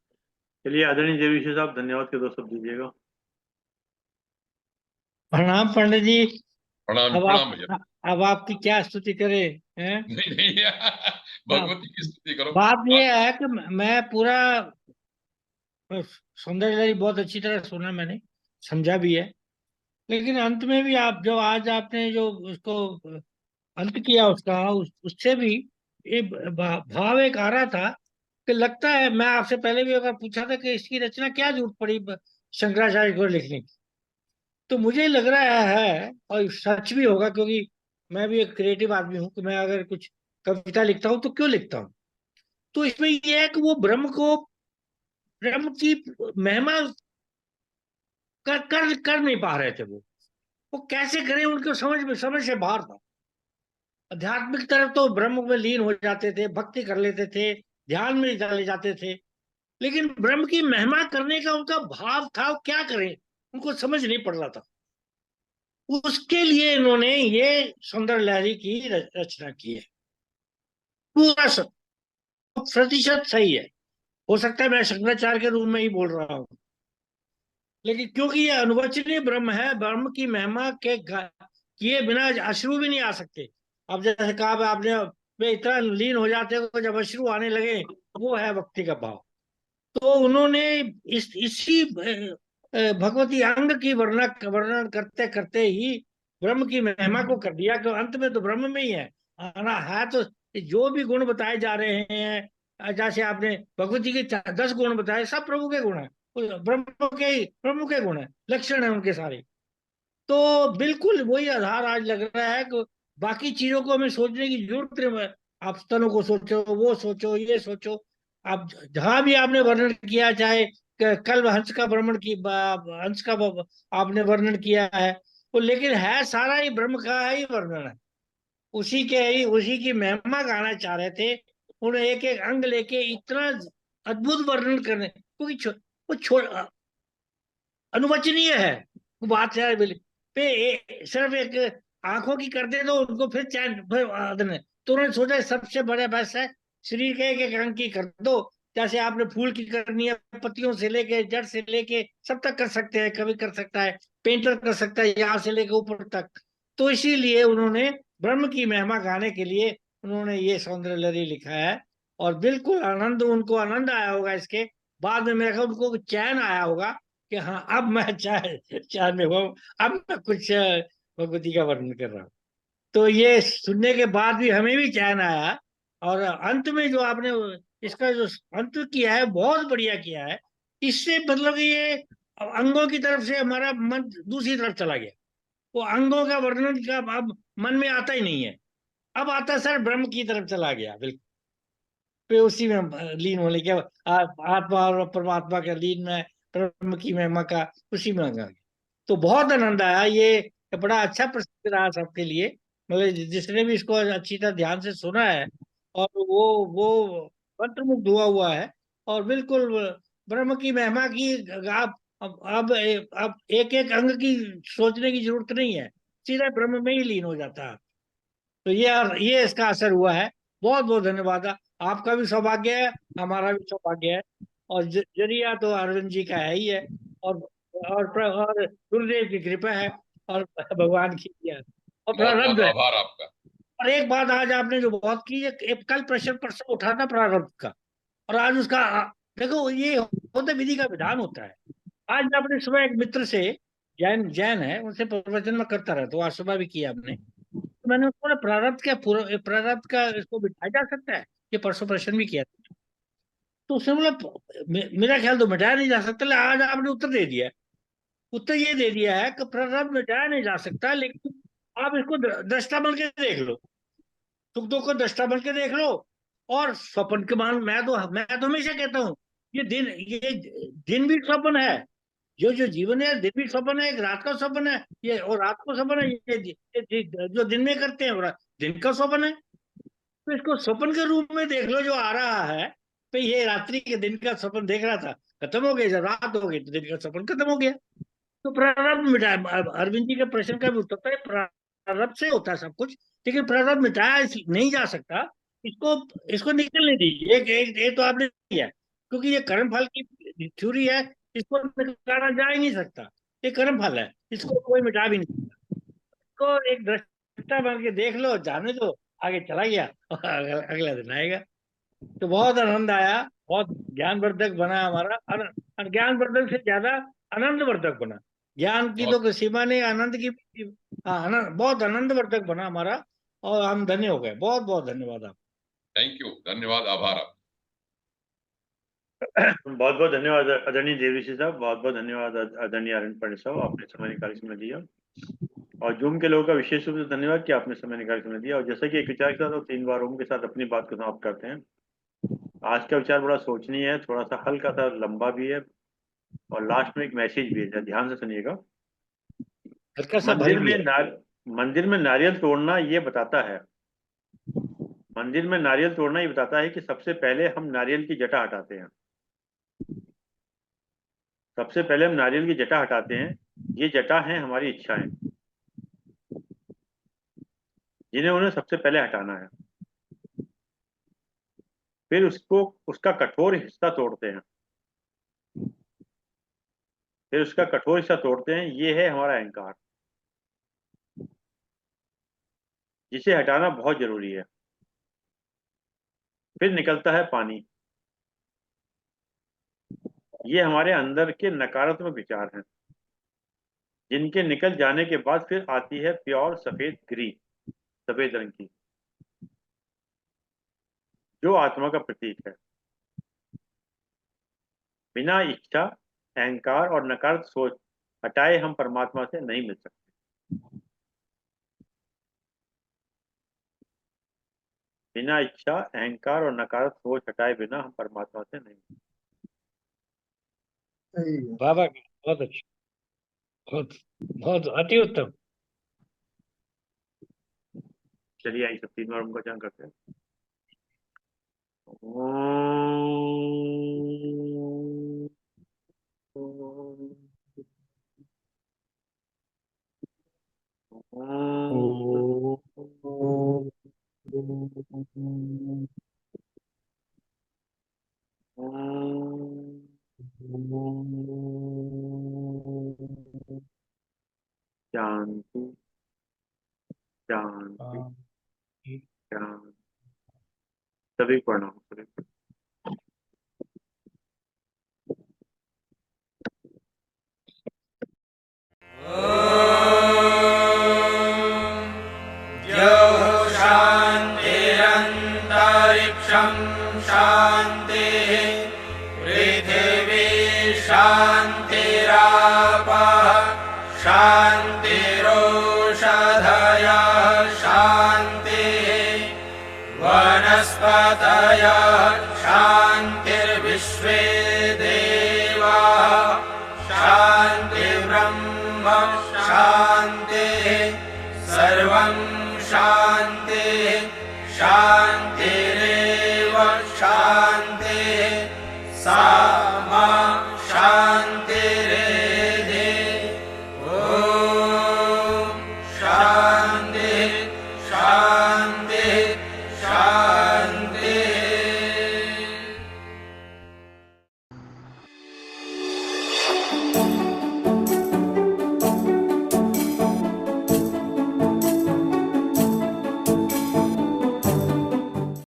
चलिए आदरणीय जयविशेष साहब, धन्यवाद के 2 शब्द दीजिएगा। प्रणाम पंडित जी। प्रणाम अब प्रणाम भैया। अब आपकी क्या स्तुति करें हैं? नहीं नहीं भगवती की स्तुति करो। बात यह है कि मैं पूरा सौंदर्य लहरी बहुत अच्छी तरह सुना, मैंने समझा भी है, लेकिन अंत में भी आप जो आज आपने जो उसको अंत किया उसका, उससे भी ये भाव एक आ रहा था कि लगता है, मैं आपसे पहले भी अगर पूछा था कि इसकी रचना क्या जरूरत पड़ी शंकराचार्य को लिखने की, तो मुझे लग रहा है, और सच भी होगा, क्योंकि मैं भी एक क्रिएटिव आदमी हूं, कि मैं अगर कुछ कविता लिखता हूं तो क्यों लिखता हूं, तो इसमें यह है कि वो ब्रह्म की महिमा कर नहीं पा रहे थे। वो कैसे करें, उनके समझ से बाहर था। आध्यात्मिक तरफ तो ब्रह्म में लीन हो जाते थे, भक्ति कर लेते थे, ध्यान में चले जाते थे, लेकिन ब्रह्म की महिमा करने का उनका भाव था, वो क्या करें उनको समझ नहीं पड़ रहा था। उसके लिए इन्होंने ये सौंदर्य लहरी की रचना की है। पूरा 100% सही है। हो सकता है मैं शंकराचार्य के रूप में ही बोल रहा हूँ, लेकिन क्योंकि ये अनुवचनीय ब्रह्म है, ब्रह्म की महिमा के किए बिना अश्रु भी नहीं आ सकते। अब जैसे कहा आपने, वे इतना लीन हो जाते हो जब अश्रु आने लगे, वो है भक्ति का भाव। तो उन्होंने इसी भगवती अंग की वर्णन करते करते ही ब्रह्म की महिमा को कर दिया, कि अंत में तो ब्रह्म में ही है आना है। तो जो भी गुण बताए जा रहे हैं, जैसे आपने भगवती के 10 गुण बताए, सब प्रभु के गुण है, ब्रह्म के गुण है, लक्षण है उनके सारे। तो बिल्कुल वही आधार आज लग रहा है कि बाकी चीजों को हमें सोचने की जरूरत नहीं है। आप स्तनों को सोचो, वो सोचो, ये सोचो। आप जहां भी आपने वर्णन किया, चाहे कल हंस का भ्रमण की हंस का आपने वर्णन किया है, वो लेकिन है सारा ही ब्रह्म का ही वर्णन है। उसी की महिमा गाना चाह रहे थे। उन्हें एक एक अंग लेके इतना अद्भुत वर्णन करने, क्योंकि वो अनुवचनीय है। वो बात है सिर्फ एक आंखों की कर दे तो उनको फिर चैन फिर आदन है। तो उन्होंने सोचा सबसे बड़ा बेस्ट है शरीर के एक एक अंग की कर दो। जैसे आपने फूल की करनी है, पत्तियों से लेके जड़ से लेके सब तक कर सकते हैं, कभी कर सकता है, पेंटर कर सकता है यहाँ से लेके ऊपर तक। तो इसीलिए उन्होंने ब्रह्म की महिमा गाने के लिए उन्होंने ये सौंदर्य लहरी लिखा है। और बिल्कुल आनंद, उनको आनंद आया होगा इसके बाद में, मेरे ख्याल उनको चैन आया होगा कि हाँ अब मैं चाय चाय में हूँ, अब मैं कुछ भगवती का वर्णन कर रहा हूँ। तो ये सुनने के बाद भी हमें भी चैन आया। और अंत में जो आपने इसका जो अंत किया है, बहुत बढ़िया किया है। इससे मतलब कि ये अंगों की तरफ से हमारा मन दूसरी तरफ चला गया। वो अंगों का वर्णन का अब मन में आता ही नहीं है, अब आता सर ब्रह्म की तरफ चला गया बिल्कुल। पे उसी में लीन होने के आत्मा और परमात्मा का लीन में, ब्रह्म की महिमा का उसी में आ गया। तो बहुत आनंद आया। ये बड़ा अच्छा प्रसंग रहा सबके लिए, मतलब जिसने भी इसको अच्छी तरह ध्यान से सुना है, और वो मंत्रमुग्ध हुआ है। और बिल्कुल ब्रह्म की महिमा की आप अब एक एक अंग की सोचने की जरूरत नहीं है, सीधा ब्रह्म में ही लीन हो जाता है। तो ये इसका असर हुआ है। बहुत बहुत धन्यवाद। आपका भी सौभाग्य है, हमारा भी सौभाग्य है। और जरिया तो अरविंद जी का है ही है, और और गुरुदेव की कृपा है, और भगवान की दिया है, और बहुत बहुत प्रारब्ध है। आभार आपका। और एक बात आज आपने जो बहुत की है, कल प्रश्न प्रश्न उठा था प्रारब्ध का, और आज उसका देखो, ये होता विधि का विधान होता है। आज मैं अपने सुबह एक मित्र से, जैन जैन है, उनसे प्रवचन में करता रहता हूँ, आज सुबह भी किया आपने। तो मैंने उसको बोला, प्रारब्ध का इसको बिठाया जा सकता है? ये परसों प्रश्न भी किया था। तो उसने बोला, मेरा ख्याल तो मिटाया नहीं जा सकता। आज आपने उत्तर दे दिया है। उत्तर ये दे दिया है कि प्रारब्ध मिटाया नहीं जा सकता, लेकिन आप इसको दृष्टा बन के देख लो, सुख दुख को दृष्टा बन के देख लो। और स्वप्न के मान, मैं तो हमेशा कहता हूँ, ये दिन भी स्वप्न है, जो जीवन है दिन भी स्वप्न है, एक रात का स्वप्न है ये, और रात को स्वप्न है ये जो दिन में करते हैं, और दिन का स्वप्न है। तो इसको स्वप्न के रूप में देख लो जो आ रहा है। तो ये रात्रि के दिन का स्वप्न देख रहा था, खत्म हो गया, जब रात हो गई तो दिन का स्वप्न खत्म हो गया। तो प्रारब्ध मिटाया, अरविंद जी के प्रश्न का भी उत्तर है, प्रारब्ध से होता है सब कुछ, लेकिन प्रारब्ध मिटाया नहीं जा सकता। इसको इसको निकलने दीजिए। एक एक ये तो आपने किया, क्योंकि ये कर्मफल की थ्योरी है, इसको मिटाना जा ही नहीं सकता। ये कर्मफल है, इसको कोई मिटा भी नहीं सकता। इसको एक दृष्टा बन के देख लो, जाने दो, आगे चला गया और अगला दिन आएगा। तो बहुत आनंद आया, बहुत ज्ञानवर्धक बना हमारा। ज्ञानवर्धक से ज्यादा आनंदवर्धक बना। ज्ञान की तो बहुत कोई सीमा नहीं, आनंद की। हाँ, आनंद, बहुत आनंदवर्धक बना हमारा, और हम धन्य हो गए। बहुत बहुत धन्यवाद आप। थैंक यू, धन्यवाद, आभार आपका। बहुत बहुत धन्यवाद आदरणीय देवऋषि साहब, बहुत बहुत धन्यवाद आदरणीय आर्यन पंडित साहब, आपने समय निकाल समय दिया। और जूम के लोगों का विशेष रूप से धन्यवाद कि आपने समय निकाल समय दिया। और जैसा कि एक विचार के साथ और 3 बार ओम के साथ अपनी बात को समाप्त करते हैं। आज का विचार बड़ा सोचनीय है, थोड़ा सा हल्का सा लंबा भी है, और लास्ट में एक मैसेज भी है, ध्यान से सुनिएगा। हल्का सा भारी भी है। मंदिर में नारियल तोड़ना ये बताता है, मंदिर में नारियल तोड़ना ये बताता है कि सबसे पहले हम नारियल की जटा हटाते हैं। सबसे पहले हम नारियल की जटा हटाते हैं। ये जटा है हमारी इच्छाएं, जिन्हें उन्हें सबसे पहले हटाना है। फिर उसको, उसका कठोर हिस्सा तोड़ते हैं। फिर उसका कठोर हिस्सा तोड़ते हैं, ये है हमारा अहंकार, जिसे हटाना बहुत जरूरी है। फिर निकलता है पानी। ये हमारे अंदर के नकारात्मक विचार हैं, जिनके निकल जाने के बाद फिर आती है प्योर सफेद ग्री, सफेद रंग की, जो आत्मा का प्रतीक है। बिना इच्छा, अहंकार और नकारात्मक सोच हटाए हम परमात्मा से नहीं मिल सकते। बिना इच्छा, अहंकार और नकारात्मक सोच हटाए बिना हम परमात्मा से नहीं मिल सही है। बाबा का बहुत अच्छा, बहुत बहुत अति उत्तम। सकते। चलिए आई सब 3 बार उनका चयन करते हैं। शांति शांति शांति। सभी प्रणाम, सभी प्रणाम। शान्तिरन्तरिक्षं शान्तिः पृथिवी शान्तिरापः शान्तिरोषधयः शान्तिः वनस्पतयः शान्तिर्विश्वे देवाः शान्तिर्ब्रह्म शान्तिः सर्वं शान्तिः शान्तिरेव शान्तिः सा मा शान्तिरेधि। ॐ शान्तिः शान्तिः शान्तिः।